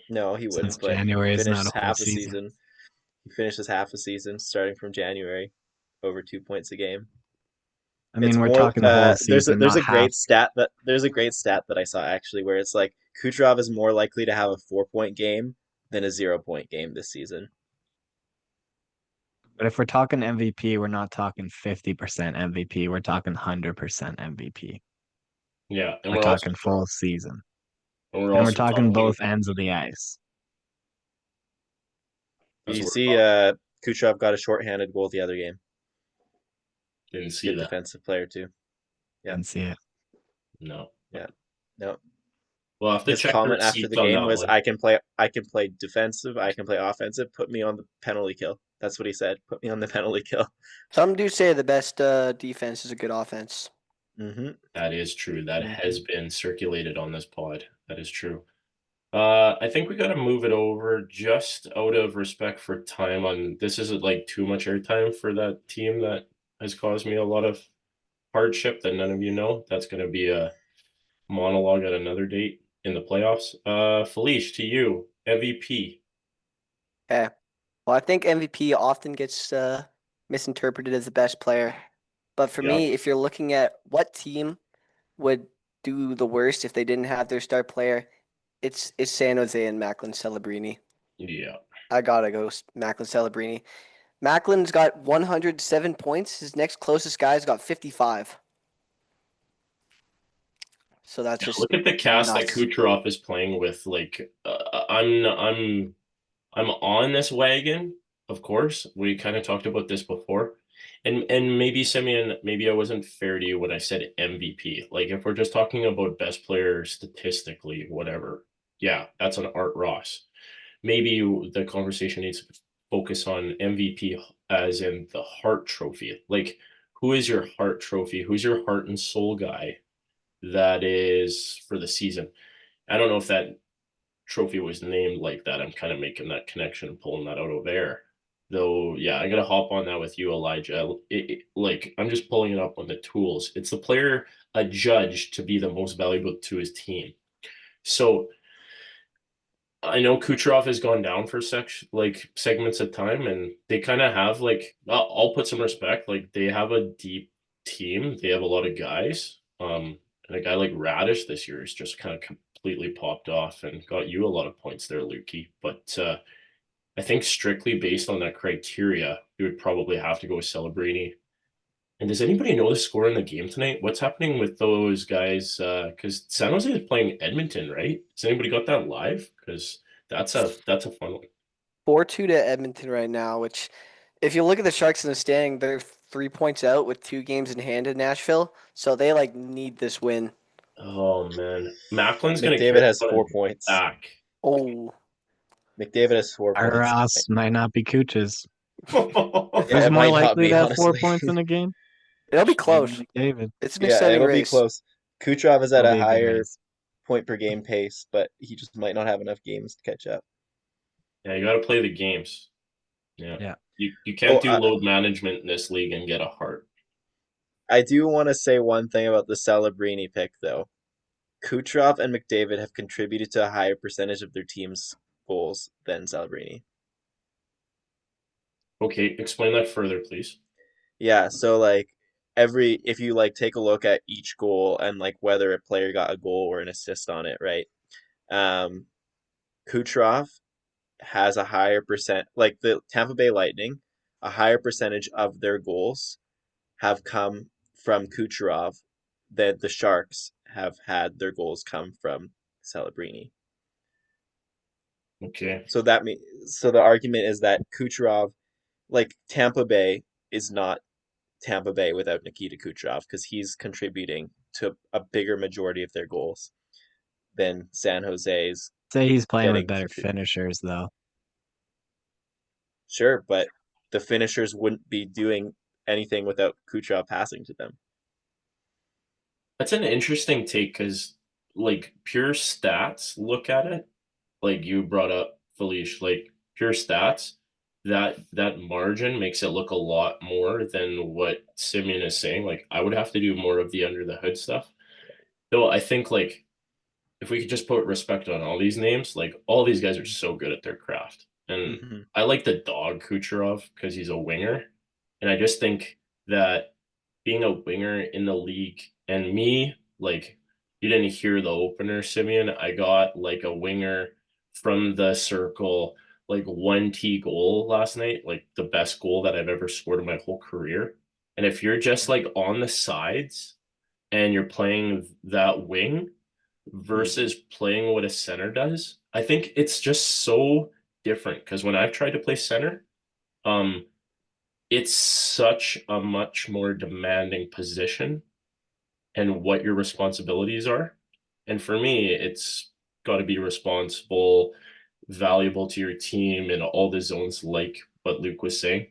No, he since wouldn't, but he January is not finishes a whole half a season. season. He finishes half a season starting from January, over 2 points a game. I It's mean, we're more talking the whole there's a season, there's not a half. great stat that I saw actually where it's like Kucherov is more likely to have a 4 point game than a 0 point game this season. But if we're talking MVP, we're not talking 50% MVP. We're talking 100% MVP. Yeah, and We're talking full season. And we're talking both ends of the ice. That's You what see, we're talking. Kucherov got a shorthanded goal the other game. Didn't see Good that. defensive player too. Yeah, Didn't see it. No. yeah, no. We'll have to His check the comment after receipts the on game that was, one. I can play defensive, I can play offensive, put me on the penalty kill. That's what he said. Put me on the penalty kill. Some do say the best defense is a good offense. Mm-hmm. That is true. That Mhm. has been circulated on this pod. That is true. I think we got to move it over just out of respect for time. On this isn't like too much airtime for that team that has caused me a lot of hardship that none of you know. That's going to be a monologue at another date in the playoffs. Felice, to you, MVP. Okay. Well, I think MVP often gets misinterpreted as the best player. But for Yeah. me, if you're looking at what team would do the worst if they didn't have their star player, it's San Jose and Macklin Celebrini. Yeah. I gotta go Macklin Celebrini. Macklin's got 107 points. His next closest guy's got 55. So that's just Look at the cast that nuts. Kucherov is playing with. Like, I'm on this wagon, of course. We kind of talked about this before. And maybe Simeon, maybe I wasn't fair to you when I said MVP. Like if we're just talking about best player statistically, whatever. Yeah, that's an Art Ross. Maybe the conversation needs to focus on MVP as in the Hart Trophy. Like who is your Hart Trophy? Who's your heart and soul guy that is for the season? I don't know if that trophy was named like that. I'm kind of making that connection and pulling that out of air. Though, yeah, I gotta hop on that with you, Elijah. Like, I'm just pulling it up on the tools. It's the player adjudged to be the most valuable to his team. So I know Kucherov has gone down for segments of time, and they kind of have I'll put some respect. Like they have a deep team. They have a lot of guys. And a guy like Radish this year is just kind of completely popped off and got you a lot of points there, Lukey. But I think strictly based on that criteria, you would probably have to go with Celebrini. And does anybody know the score in the game tonight? What's happening with those guys? Because San Jose is playing Edmonton, right? Has anybody got that live? Because that's a fun one. 4-2 to Edmonton right now, which if you look at the Sharks in the standing, they're 3 points out with 2 games in hand in Nashville. So they need this win. Oh man, Macklin's gonna McDavid carry has on 4 his points. back. Oh. McDavid has 4 Our points. Ross might not be Cooch's. Yeah, Who's it more might not likely be, to have 4 honestly. points in a game? It'll be Maybe close. McDavid. It's an Yeah, exciting it'll be race. close. Kucherov is at It'll a be a good higher race. point per game pace, but he just might not have enough games to catch up. Yeah, you got to play the games. Yeah. Yeah. You can't do I, load management in this league and get a heart. I do want to say one thing about the Celebrini pick, though. Kucherov and McDavid have contributed to a higher percentage of their team's goals than Celebrini. Okay, explain that further, please. Yeah, so if you take a look at each goal and whether a player got a goal or an assist on it, right? Kucherov has a higher percent, like the Tampa Bay Lightning, a higher percentage of their goals have come from Kucherov than the Sharks have had their goals come from Celebrini. Okay. So so the argument is that Kucherov, Tampa Bay is not Tampa Bay without Nikita Kucherov because he's contributing to a bigger majority of their goals than San Jose's Say he's playing with getting better contribute. finishers, though. Sure, but the finishers wouldn't be doing anything without Kucherov passing to them. That's an interesting take because, pure stats, look at it, like you brought up, Felice, pure stats, that margin makes it look a lot more than what Simeon is saying. I would have to do more of the under the hood stuff. Though I think, if we could just put respect on all these names, all these guys are so good at their craft. And Mm-hmm. I like the dog Kucherov because he's a winger. And I just think that being a winger in the league and me, you didn't hear the opener, Simeon. I got a winger from the circle, 1T goal last night, the best goal that I've ever scored in my whole career. And if you're just on the sides and you're playing that wing versus playing what a center does, I think it's just so different because when I've tried to play center, it's such a much more demanding position and what your responsibilities are. And for me, it's got to be responsible, valuable to your team in all the zones, like what Luke was saying.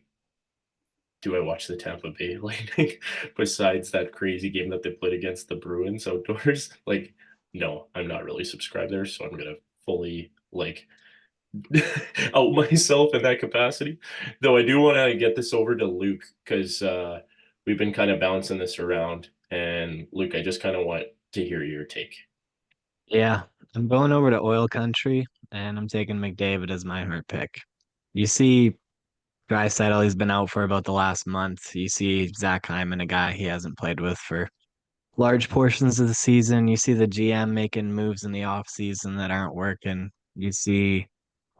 Do I watch the Tampa Bay Lightning besides that crazy game that they played against the Bruins outdoors? Like, no, I'm not really subscribed there, so I'm gonna fully like out myself in that capacity. Though I do want to get this over to Luke because we've been kind of bouncing this around. And Luke, I just kind of want to hear your take. Yeah, I'm going over to oil country and I'm taking McDavid as my heart pick. You see Draisaitl, he's been out for about the last month. You see Zach Hyman, a guy he hasn't played with for large portions of the season. You see the GM making moves in the offseason that aren't working. You see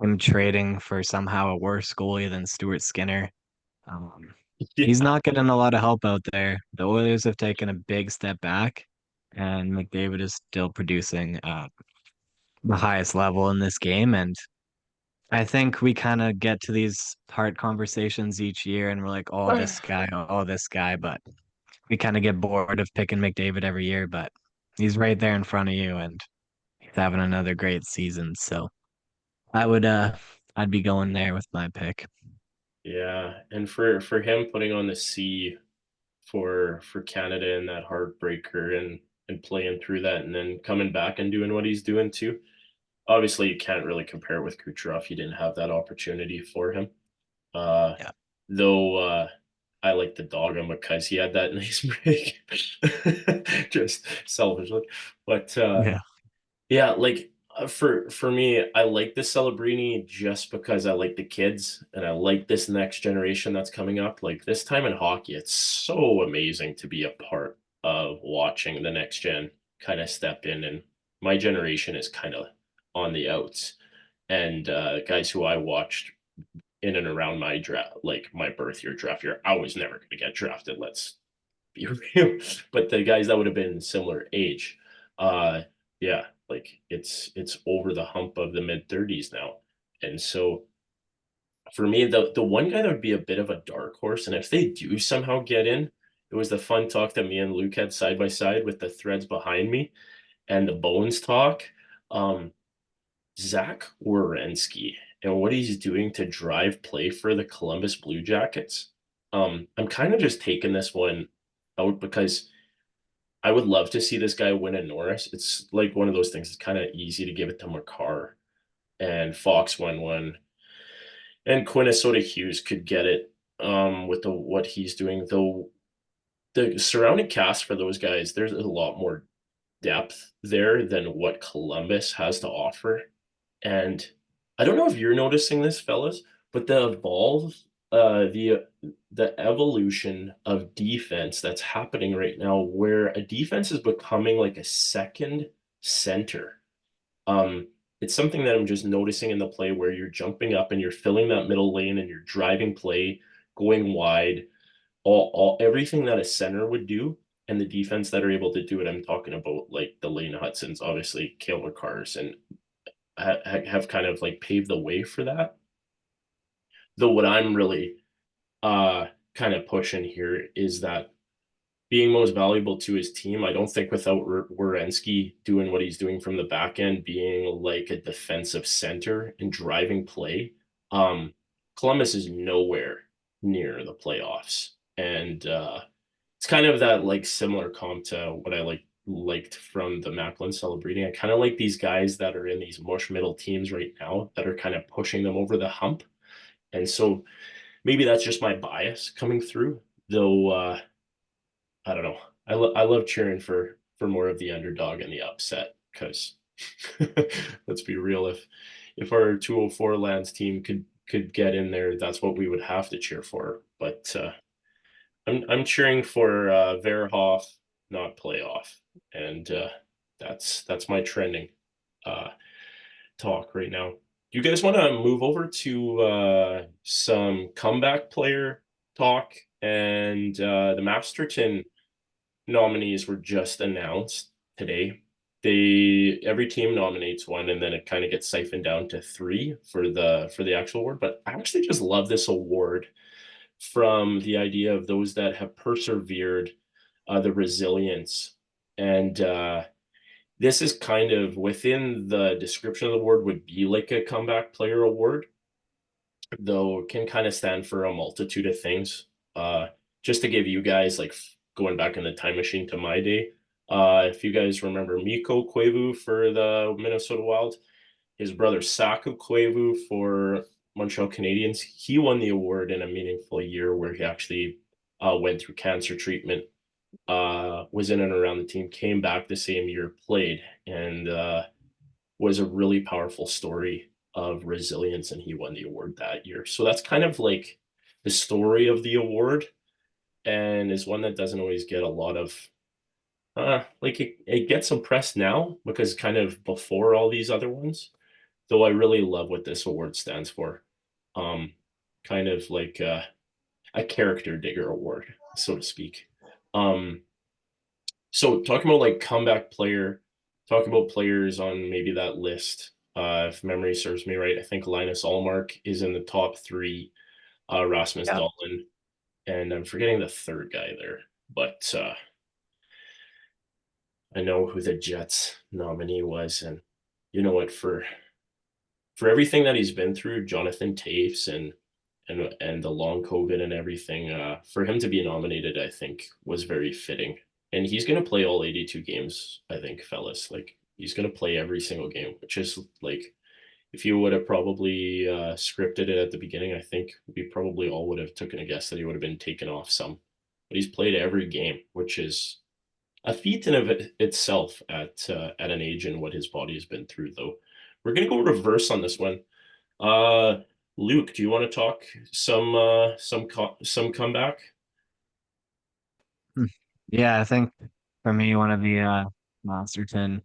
him trading for somehow a worse goalie than Stuart Skinner. Um, he's Yeah. not getting a lot of help out there. The Oilers have taken a big step back, and McDavid is still producing the highest level in this game. And I think we kind of get to these heart conversations each year, and we're like, oh, this guy, but we kind of get bored of picking McDavid every year. But he's right there in front of you, and he's having another great season. So I would, I'd be going there with my pick. Yeah, and for him putting on the C for Canada and that heartbreaker and playing through that and then coming back and doing what he's doing too. Obviously, you can't really compare with Kucherov. You didn't have that opportunity for him. Yeah. Though I like the dog him because he had that nice break. Just selfishly. But Yeah. yeah, like for me, I like the Celebrini just because I like the kids and I like this next generation that's coming up. Like this time in hockey, it's so amazing to be a part of watching the next gen kind of step in. And my generation is kind of on the outs. And guys who I watched in and around my draft, like my birth year, draft year, I was never going to get drafted. Let's be real. But the guys that would have been similar age, yeah, like it's over the hump of the mid 30s now. And so for me, the one guy that would be a bit of a dark horse, and if they do somehow get in, it was the fun talk that me and Luke had side by side with the threads behind me and the Bones talk. Um, Zach Werenski and what he's doing to drive play for the Columbus Blue Jackets. I'm kind of just taking this one out because I would love to see this guy win a Norris. It's like one of those things. It's kind of easy to give it to Makar, and Fox won one, and Quinnesota Hughes could get it with what he's doing. Though the surrounding cast for those guys, there's a lot more depth there than what Columbus has to offer. And I don't know if you're noticing this, fellas, but the evolution of defense that's happening right now, where a defense is becoming like a second center. It's something that I'm just noticing in the play where you're jumping up and you're filling that middle lane and you're driving play, going wide, all everything that a center would do, and the defense that are able to do it. I'm talking about like the Lane Hudsons, obviously, Cale Makars, and have kind of like paved the way for that. Though what I'm really kind of pushing here is that being most valuable to his team, I don't think without Werenski doing what he's doing from the back end, being like a defensive center and driving play, Columbus is nowhere near the playoffs. And it's kind of that like similar comp to what I liked from the Macklin celebrating. I kind of like these guys that are in these mush middle teams right now that are kind of pushing them over the hump. And so maybe that's just my bias coming through, though. I don't know. I love cheering for more of the underdog and the upset because let's be real, if our 204 lands team could get in there, that's what we would have to cheer for. But I'm cheering for Verhoff, not playoff, and that's my trending talk right now. Do you guys want to move over to some comeback player talk? And the Masterton nominees were just announced today. Every team nominates one, and then it kind of gets siphoned down to three for the actual award. But I actually just love this award from the idea of those that have persevered, the resilience, and this is kind of within the description of the award would be like a comeback player award, though it can kind of stand for a multitude of things. Just to give you guys like going back in the time machine to my day, if you guys remember Miko Koivu for the Minnesota Wild, his brother Saku Koivu for Montreal Canadiens, he won the award in a meaningful year where he actually went through cancer treatment, was in and around the team, came back the same year, played, and was a really powerful story of resilience, and he won the award that year. So that's kind of like the story of the award, and is one that doesn't always get a lot of like it gets some press now because kind of before all these other ones. Though I really love what this award stands for. Um, kind of like a character digger award, so to speak. So talking about like comeback player, talking about players on maybe that list. If memory serves me right, I think Linus Allmark is in the top three. Rasmus Yeah. Dahlin, and I'm forgetting the third guy there, but I know who the Jets nominee was, and you know what, for everything that he's been through, Jonathan Taves and the long COVID and everything, for him to be nominated, I think was very fitting. And he's gonna play all 82 games, I think, fellas. Like he's gonna play every single game, which is like if you would have probably scripted it at the beginning, I think we probably all would have taken a guess that he would have been taken off some. But he's played every game, which is a feat in of itself at an age and what his body has been through. Though we're gonna go reverse on this one. Uh, Luke, do you want to talk some comeback? Yeah, I think for me, one of the Masterton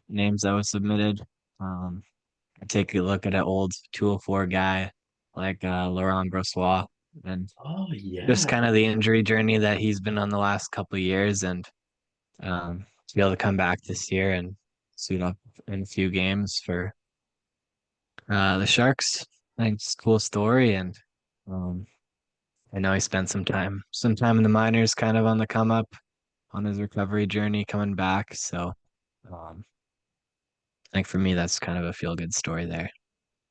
names that was submitted. I take a look at an old 204 guy like Laurent Brossois, and Oh just yeah, kind of the injury journey that he's been on the last couple of years, and to be able to come back this year and suit up in a few games for the Sharks. I think it's a cool story, and um, I know he spent some time in the minors, kind of on the come up on his recovery journey, coming back. So, um, I think for me, that's kind of a feel good story there.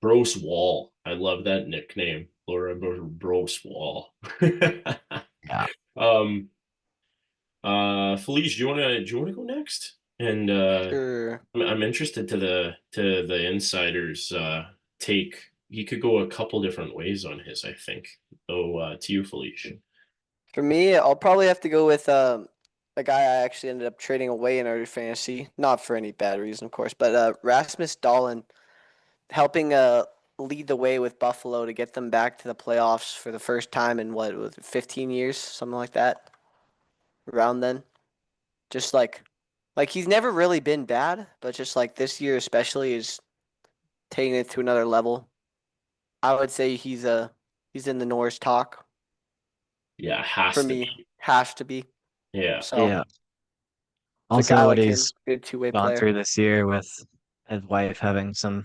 Bros Wall. I love that nickname, Laura Bros Wall. Yeah. um, Felice, do you wanna go next? And Sure. I'm interested to the insider's take. He could go a couple different ways on his, I think. So to you, Felice. For me, I'll probably have to go with a guy I actually ended up trading away in our fantasy, not for any bad reason, of course, but Rasmus Dahlin helping lead the way with Buffalo to get them back to the playoffs for the first time in what was it, 15 years, something like that. Around then, just like he's never really been bad, but just like this year especially is taking it to another level. I would say he's in the Norris talk Yeah, has for to me. be. Has to be. Yeah. So Yeah. it's a guy Also, what like him, he's good two-way gone player. through this year with his wife having some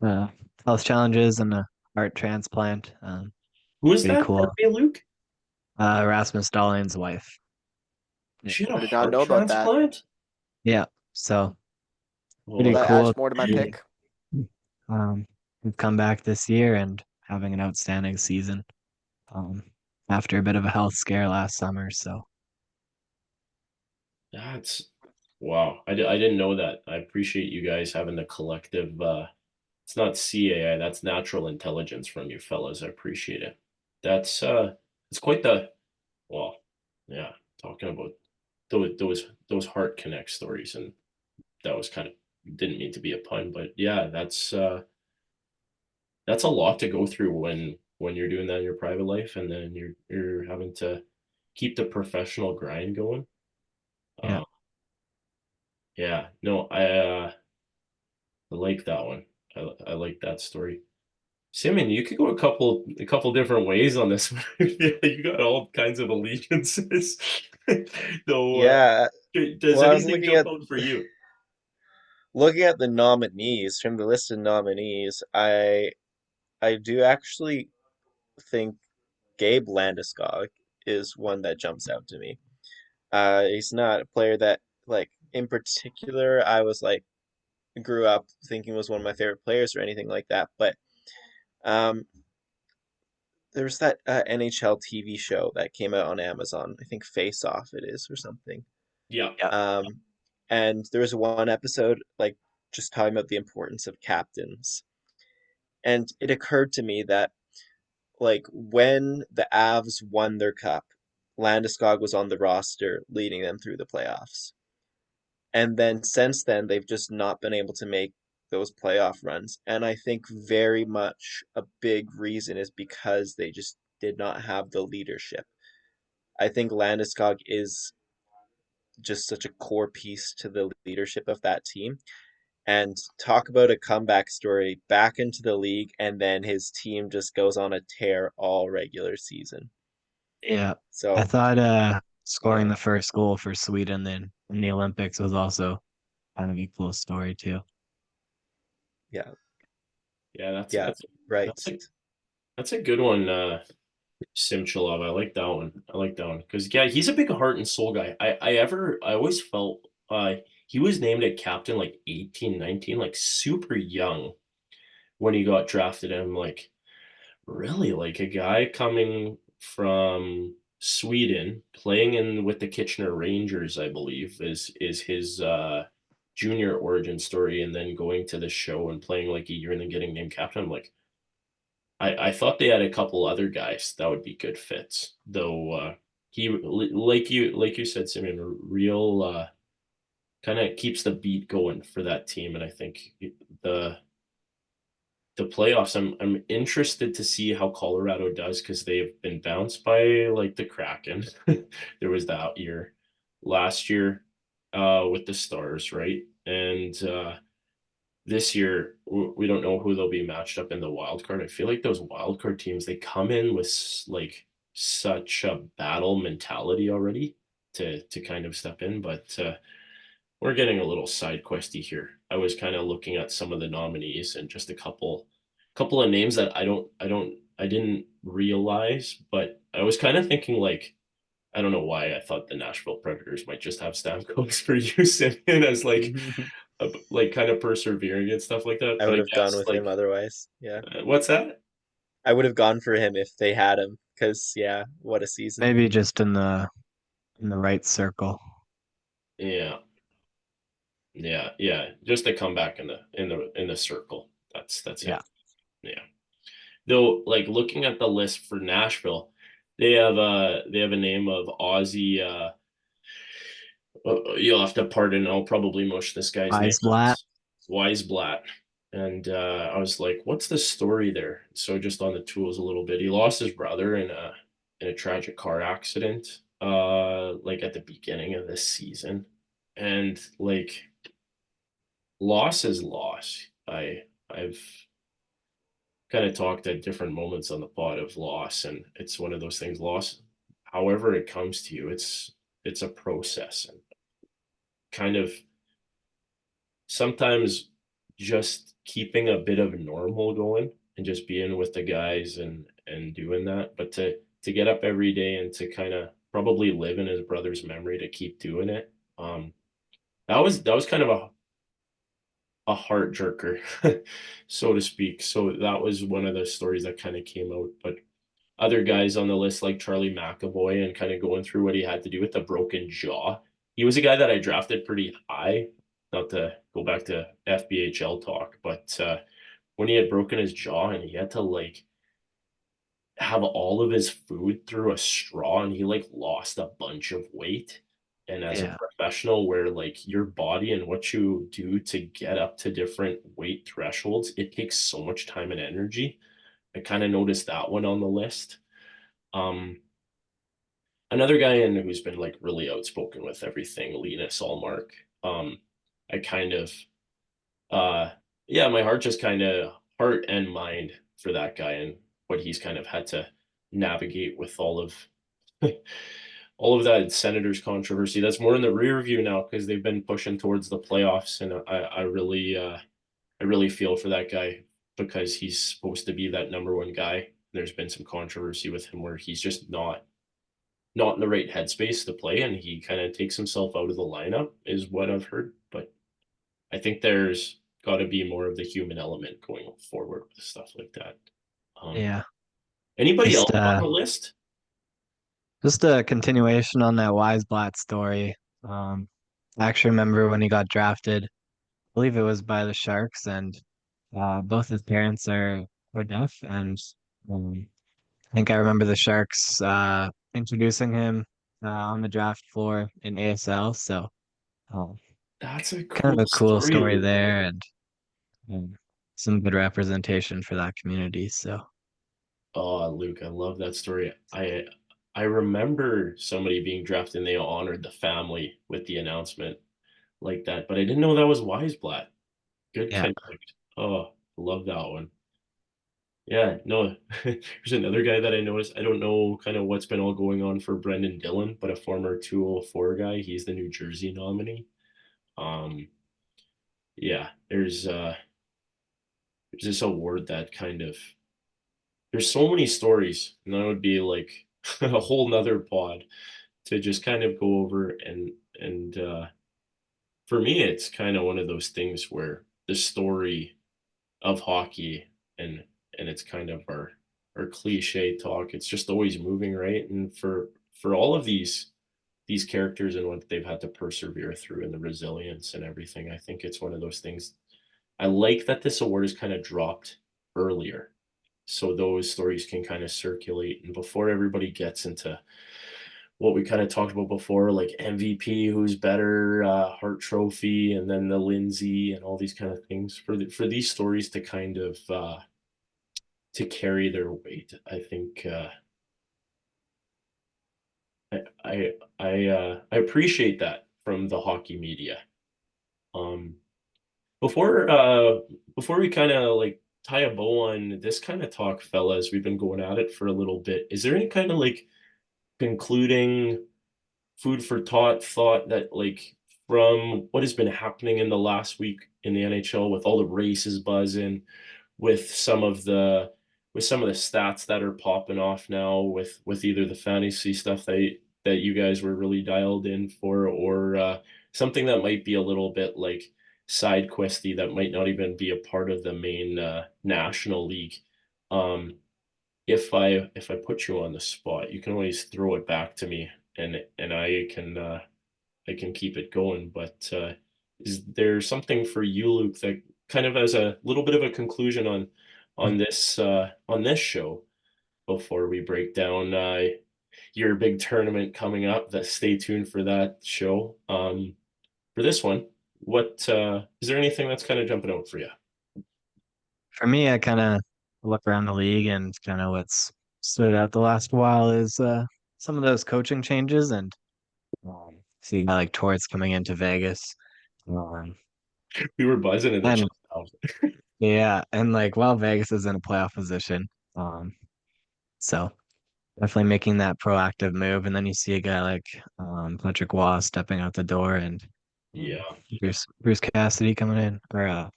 uh, health challenges and a heart transplant. Who is Pretty that? cool. Hey, Luke? Rasmus Dahlin's wife. Yeah. She had a I did not heart know about that. transplant? Yeah. So Well, pretty Oh, that cool. adds more to my pick. Um, he's come back this year and having an outstanding season. Um, after a bit of a health scare last summer. So that's wow. I didn't know that. I appreciate you guys having the collective it's not CAI, that's natural intelligence from you fellas. I appreciate it. That's it's quite the well, yeah, talking about those heart connect stories, and that was kind of didn't mean to be a pun, but yeah, that's a lot to go through when you're doing that in your private life, and then you're having to keep the professional grind going. yeah, Uh, yeah, no, I like that one. I like that story. Simon, you could go a couple different ways on this one. Yeah, you got all kinds of allegiances. Though, Yeah, does well, I was anything jump out for you? looking at the nominees from the listed nominees. I do actually think Gabe Landeskog is one that jumps out to me. He's not a player that like in particular, I was like grew up thinking was one of my favorite players or anything like that. But um, there's that NHL TV show that came out on Amazon. I think Face Off it is or something. Yeah. Yeah. And there was one episode like just talking about the importance of captains. And it occurred to me that like when the Avs won their cup, Landeskog was on the roster leading them through the playoffs. And then since then, they've just not been able to make those playoff runs. And I think very much a big reason is because they just did not have the leadership. I think Landeskog is just such a core piece to the leadership of that team. And talk about a comeback story back into the league, and then his team just goes on a tear all regular season. Yeah. I So, thought scoring the first goal for Sweden then in the Olympics was also kind of a cool story too. yeah, Yeah, yeah, right. that's a good one, Simchalov. I like that one. I like that one because yeah, he's a big heart and soul guy. I always felt he was named a captain like 18, 19, like super young when he got drafted. And I'm like, really, like a guy coming from Sweden, playing in with the Kitchener Rangers, I believe, is his junior origin story, and then going to the show and playing like a year and then getting named captain. I'm like, I thought they had a couple other guys that would be good fits, though. He like you said, Simeon, real kind of keeps the beat going for that team, and I think the the playoffs. I'm interested to see how Colorado does because they've been bounced by like the Kraken. There was that year last year with the Stars, right? And this year we don't know who they'll be matched up in the wild card. I feel like those wild card teams, they come in with like such a battle mentality already to kind of step in, but we're getting a little side questy here. I was kind of looking at some of the nominees and just a couple of names that I didn't realize, but I was kind of thinking like I don't know why I thought the Nashville Predators might just have Stamkos for use in as like kind of persevering and stuff like that. I But would I have gone guess with him like otherwise. Yeah. what's that? I would have gone for him if they had him because yeah, what a season. Maybe just in the right circle. Yeah, yeah. Just to come back in the circle. That's Yeah. it. Yeah. Though, like looking at the list for Nashville, they have a name of Aussie. You'll have to pardon. I'll probably mush this guy's name. Weisblatt. Weisblatt. And I was like, "What's the story there?" So just on the tools a little bit. He lost his brother in a tragic car accident, like at the beginning of this season, and like loss is loss. I've kind of talked at different moments on the pod of loss, and it's one of those things. Loss, however it comes to you, it's a process, and kind of sometimes just keeping a bit of normal going and just being with the guys and doing that. But to get up every day and to kind of probably live in his brother's memory to keep doing it, that was kind of a heart jerker, so to speak. So that was one of the stories that kind of came out. But other guys on the list like Charlie McAvoy and kind of going through what he had to do with the broken jaw. He was a guy that I drafted pretty high, not to go back to FBHL talk, but when he had broken his jaw and he had to like have all of his food through a straw and he like lost a bunch of weight. And as a Yeah. professional, where like your body and what you do to get up to different weight thresholds, it takes so much time and energy. I kind of noticed that one on the list. Um, Another guy in who's been like really outspoken with everything, Linus Allmark. I kind of yeah, my heart just kind of heart and mind for that guy and what he's kind of had to navigate with all of all of that Senators controversy. That's more in the rear view now because they've been pushing towards the playoffs, and I really feel for that guy because he's supposed to be that number one guy. There's been some controversy with him where he's just not in the right headspace to play, and he kind of takes himself out of the lineup, is what I've heard. But I think there's got to be more of the human element going forward with stuff like that. Yeah. Anybody else Just on the list? just a continuation on that Weisblatt story. I actually remember when he got drafted, I believe it was by the Sharks, and both his parents are deaf, and um, I think I remember the Sharks introducing him on the draft floor in ASL. So uh, That's a kind cool of a cool story, story Luke. there, and um, some good representation for that community. So Oh, Luke, I love that story. I remember somebody being drafted and they honored the family with the announcement like that, but I didn't know that was Weisblatt. Good yeah, connect. Oh, I love that one. Yeah, no, there's another guy that I noticed. I don't know kind of what's been all going on for Brendan Dillon, but a former 204 guy. He's the New Jersey nominee. Um, yeah, there's this award that kind of there's so many stories, and that would be like a whole nother pod to just kind of go over and for me it's kind of one of those things where the story of hockey and it's kind of our cliche talk. It's just always moving, right? And for all of these characters and what they've had to persevere through and the resilience and everything, I think it's one of those things. I like that this award is kind of dropped earlier so those stories can kind of circulate and before everybody gets into what we kind of talked about before, like MVP, who's better, Hart Trophy, and then the Lindsay and all these kind of things. For these stories to kind of to carry their weight, I think I appreciate that from the hockey media. Um, before before we kind of like tie a bow on this kind of talk, fellas, we've been going at it for a little bit. Is there any kind of like concluding food for thought that like from what has been happening in the last week in the NHL with all the races buzzing, with some of the stats that are popping off now with either the fantasy stuff that you guys were really dialed in for or something that might be a little bit like side questy that might not even be a part of the main national league. Um, if I put you on the spot, you can always throw it back to me and I can keep it going. But is there something for you, Luke, that kind of as a little bit of a conclusion on this show before we break down your big tournament coming up? That stay tuned for that show. For this one, what is there anything that's kind of jumping out for you? for me, I kind of look around the league and kind of what's stood out the last while is some of those coaching changes and see like Torts coming into Vegas. Um, We were buzzing in the chat. and yeah, and like while Vegas is in a playoff position, um, so definitely making that proactive move. And then you see a guy like Patrick Waugh stepping out the door and Yeah, Bruce Cassidy coming in or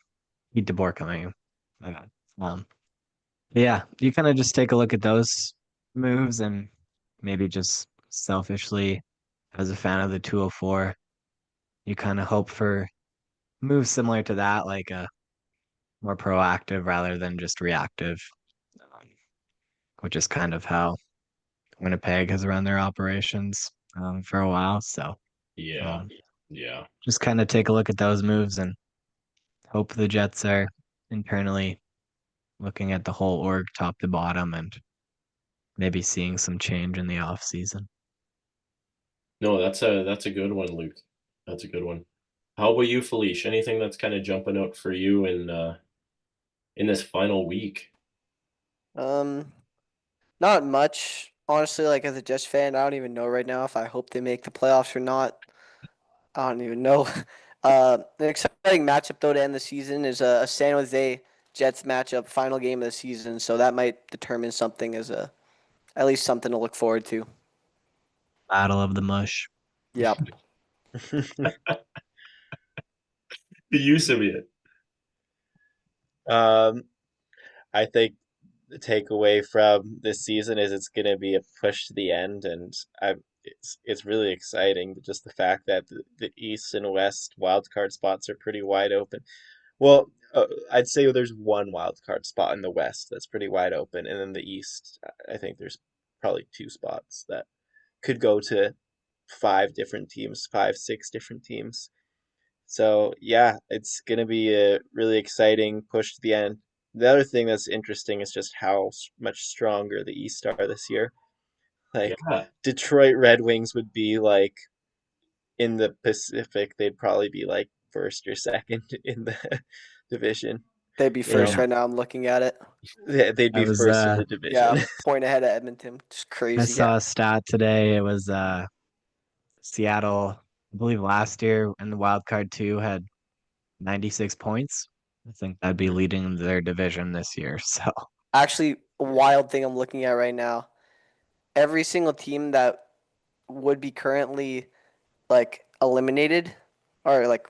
Pete DeBoer coming in. My bad. Yeah, you kind of just take a look at those moves and maybe just selfishly, as a fan of the 204, you kind of hope for moves similar to that, like a more proactive rather than just reactive, um, which is kind of how Winnipeg has run their operations for a while. So yeah, um, yeah. just kind of take a look at those moves and hope the Jets are internally looking at the whole org top to bottom and maybe seeing some change in the off season. No, that's a good one, Luke. That's a good one. How about you, Felicia? Anything that's kind of jumping out for you in this final week? Um, Not much. Honestly, like as a Jets fan, I don't even know right now if I hope they make the playoffs or not. I don't even know. An exciting matchup though to end the season is a San Jose Jets matchup, final game of the season. So that might determine something as a at least something to look forward to. Battle of the Mush. Yep. The use of it. Um, I think the takeaway from this season is it's going to be a push to the end, and it's really exciting. Just the fact that the East and West wildcard spots are pretty wide open. Well, I'd say there's one wild card spot in the West that's pretty wide open, and then the East, I think there's probably two spots that could go to five different teams, five, six different teams. So yeah, it's gonna be a really exciting push to the end. The other thing that's interesting is just how much stronger the East are this year. Like Yeah, Detroit Red Wings would be like in the Pacific, they'd probably be like first or second in the division. They'd be first Yeah. right now. I'm looking at it. They'd I be was first in the Yeah, division. point ahead of Edmonton. Just I crazy. saw a stat today. It was Seattle, I believe last year in the wild card two had 96 points. I think that'd be leading their division this year. So Actually, a wild thing I'm looking at right now. Every single team that would be currently like eliminated, or like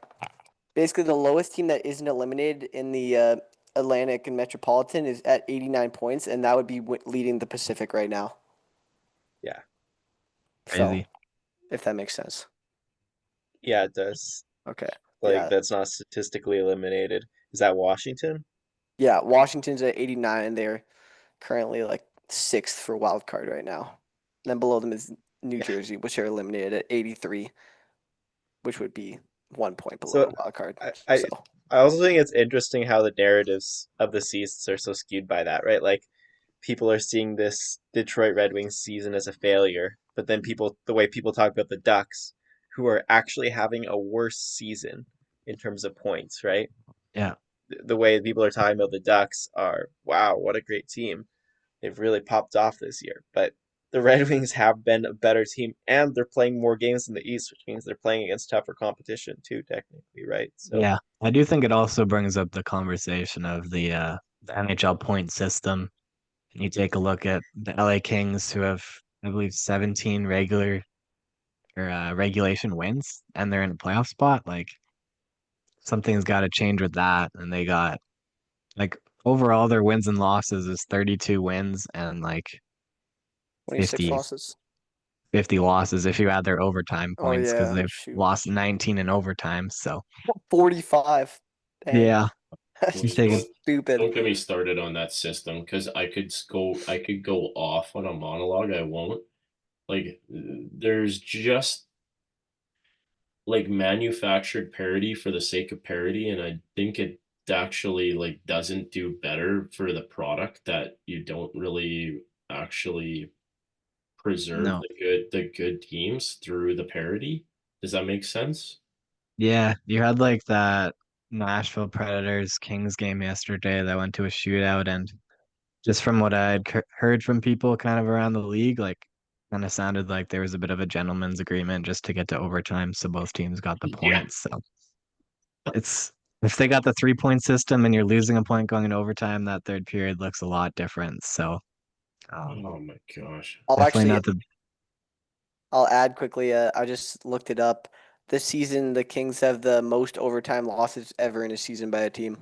basically the lowest team that isn't eliminated in the Atlantic and Metropolitan is at 89 points, and that would be leading the Pacific right now. Yeah, So, crazy. if that makes sense. yeah, it does. Okay. Like Yeah. that's not statistically eliminated. Is that Washington? Yeah. Washington's at 89, and they're currently like sixth for wild card right now. And then below them is New Yeah. Jersey, which are eliminated at 83, which would be 1 point below So the wild card. I So I also think it's interesting how the narratives of the seasons are so skewed by that, right? Like people are seeing this Detroit Red Wings season as a failure, but then the way people talk about the Ducks, who are actually having a worse season in terms of points, right? Yeah. The way people are talking about the Ducks are, wow, what a great team. They've really popped off this year. But the Red Wings have been a better team, and they're playing more games in the East, which means they're playing against tougher competition too, technically, right? So Yeah. I do think it also brings up the conversation of the NHL point system. And you take a look at the LA Kings who have, I believe, 17 regular or regulation wins and they're in a playoff spot. Like something's got to change with that. And they got like overall their wins and losses is 32 wins and like 26 50 losses. 50 losses if you add their overtime Oh, points because yeah. they've Shoot. lost 19 in overtime. So 45. Dang. yeah, That's you take it. stupid. don't get me started on that system because I could go off on a monologue. I won't. Like, there's just like manufactured parody for the sake of parody, and I think it actually like doesn't do better for the product that you don't really actually preserve No. the good teams through the parody. Does that make sense? Yeah, you had like that Nashville Predators Kings game yesterday that went to a shootout, and just from what I'd heard from people kind of around the league, like kind of sounded like there was a bit of a gentleman's agreement just to get to overtime, so both teams got the Yeah. points. So it's if they got the 3 point system and you're losing a point going into overtime, that third period looks a lot different. So Oh my gosh. I'll definitely actually not the I'll add quickly. I just looked it up. This season, the Kings have the most overtime losses ever in a season by a team,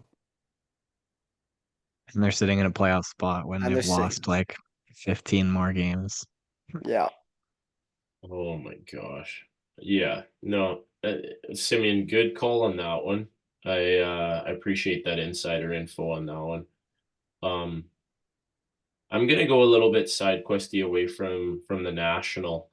and they're sitting in a playoff spot when and they're they've sitting. lost like 15 more games. Yeah. Oh my gosh. Yeah. No, Simeon, good call on that one. I appreciate that insider info on that one. Um, I'm gonna go a little bit side questy away from the national.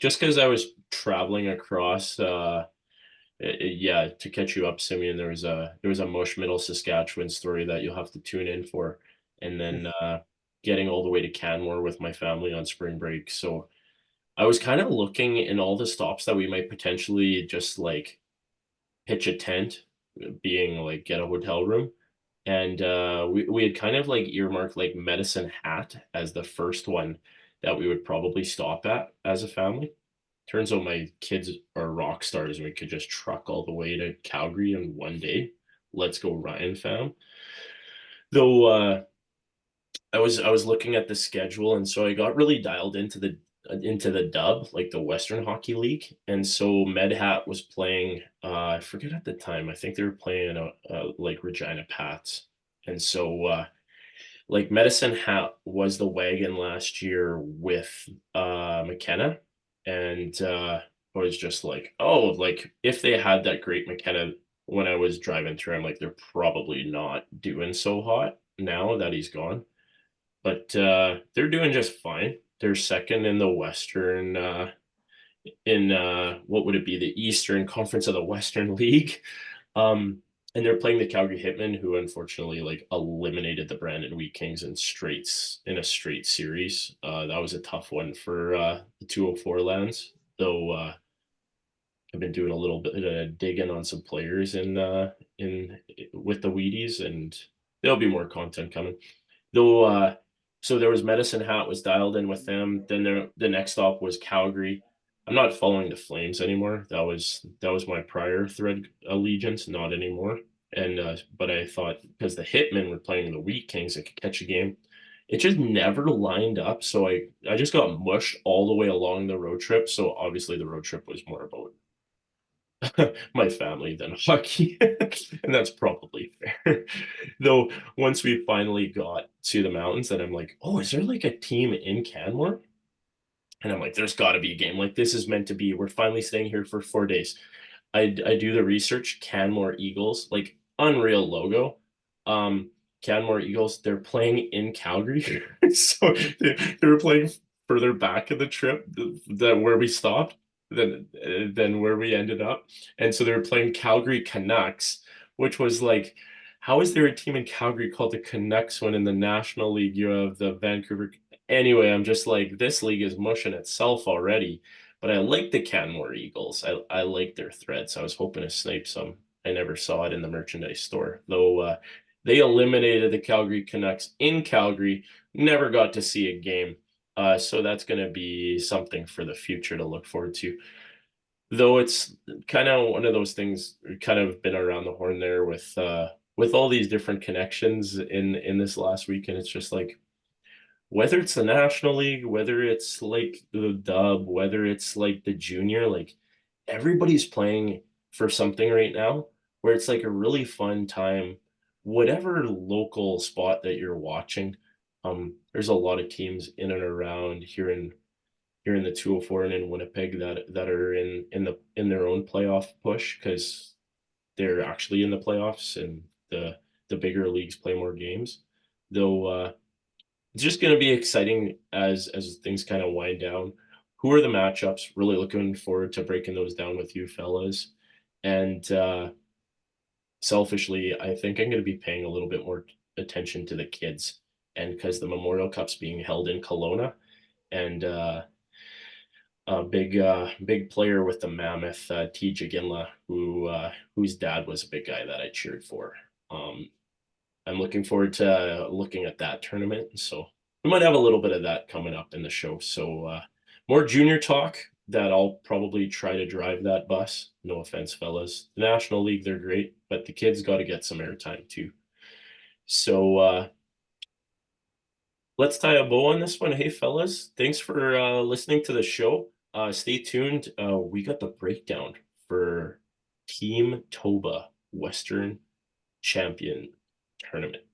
Just because I was traveling across yeah, to catch you up, Simeon, there was a Mush Middle Saskatchewan story that you'll have to tune in for, and then getting all the way to Canmore with my family on spring break. So I was kind of looking in all the stops that we might potentially just like pitch a tent, being like get a hotel room. And we had kind of like earmarked like Medicine Hat as the first one that we would probably stop at as a family. Turns out my kids are rock stars and we could just truck all the way to Calgary in one day. Let's go Ryan fam. Though I was looking at the schedule and so I got really dialed into the dub, like the Western Hockey League. And so MedHat was playing I forget at the time. I think they were playing like Regina Pats. And so like Medicine Hat was the wagon last year with McKenna And I was just like, oh, like if they had that great McKenna when I was driving through, I'm like, they're probably not doing so hot now that he's gone. But they're doing just fine. They're second in the Western in what would it be, the Eastern Conference of the Western League. And they're playing the Calgary Hitmen, who unfortunately like eliminated the Brandon Wheat Kings in a straight series. That was a tough one for the 204 lands, though. I've been doing a little bit of digging on some players in with the Wheaties, and there'll be more content coming. Though, so there was Medicine Hat was dialed in with them. Then the next stop was Calgary. I'm not following the Flames anymore. That was my prior thread allegiance, not anymore. And but I thought because the Hitmen were playing the Wheat Kings, I could catch a game. It just never lined up. So I just got mushed all the way along the road trip. So obviously the road trip was more about my family than hockey, and that's probably fair. Though once we finally got to the mountains, then I'm like, oh, is there like a team in Canmore? And I'm like, there's got to be a game. Like this is meant to be. We're finally staying here for 4 days. I do the research. Canmore Eagles, like unreal logo. Canmore Eagles, they're playing in Calgary, so they were playing further back in the trip than where we stopped than where we ended up, and so they were playing Calgary Canucks, which was like, how is there a team in Calgary called the Canucks when in the National League you have the Vancouver? Anyway, I'm just like, this league is mushing itself already. But I like the Canmore Eagles. I like their threads. I was hoping to snipe some. I never saw it in the merchandise store, though. They eliminated the Calgary Canucks in Calgary. Never got to see a game, so that's going to be something for the future to look forward to. Though it's kind of one of those things. Kind of been around the horn there with all these different connections in this last week, and it's just like, whether it's the National League, whether it's like the dub, whether it's like the junior, like everybody's playing for something right now where it's like a really fun time. Whatever local spot that you're watching, there's a lot of teams in and around here in the 204 and in Winnipeg that are in their own playoff push because they're actually in the playoffs and the bigger leagues play more games. Though it's just going to be exciting as things kind of wind down. Who are the matchups? Really looking forward to breaking those down with you fellas. And selfishly, I think I'm going to be paying a little bit more attention to the kids, and because the Memorial Cup's being held in Kelowna, and a big player with the Mammoth, T. Jaginla, whose dad was a big guy that I cheered for. I'm looking forward to looking at that tournament. So we might have a little bit of that coming up in the show. So more junior talk that I'll probably try to drive that bus. No offense, fellas. The National League, they're great, but the kids got to get some airtime too. So let's tie a bow on this one. Hey, fellas, thanks for listening to the show. Stay tuned. We got the breakdown for Team Toba Western Champion Tournament.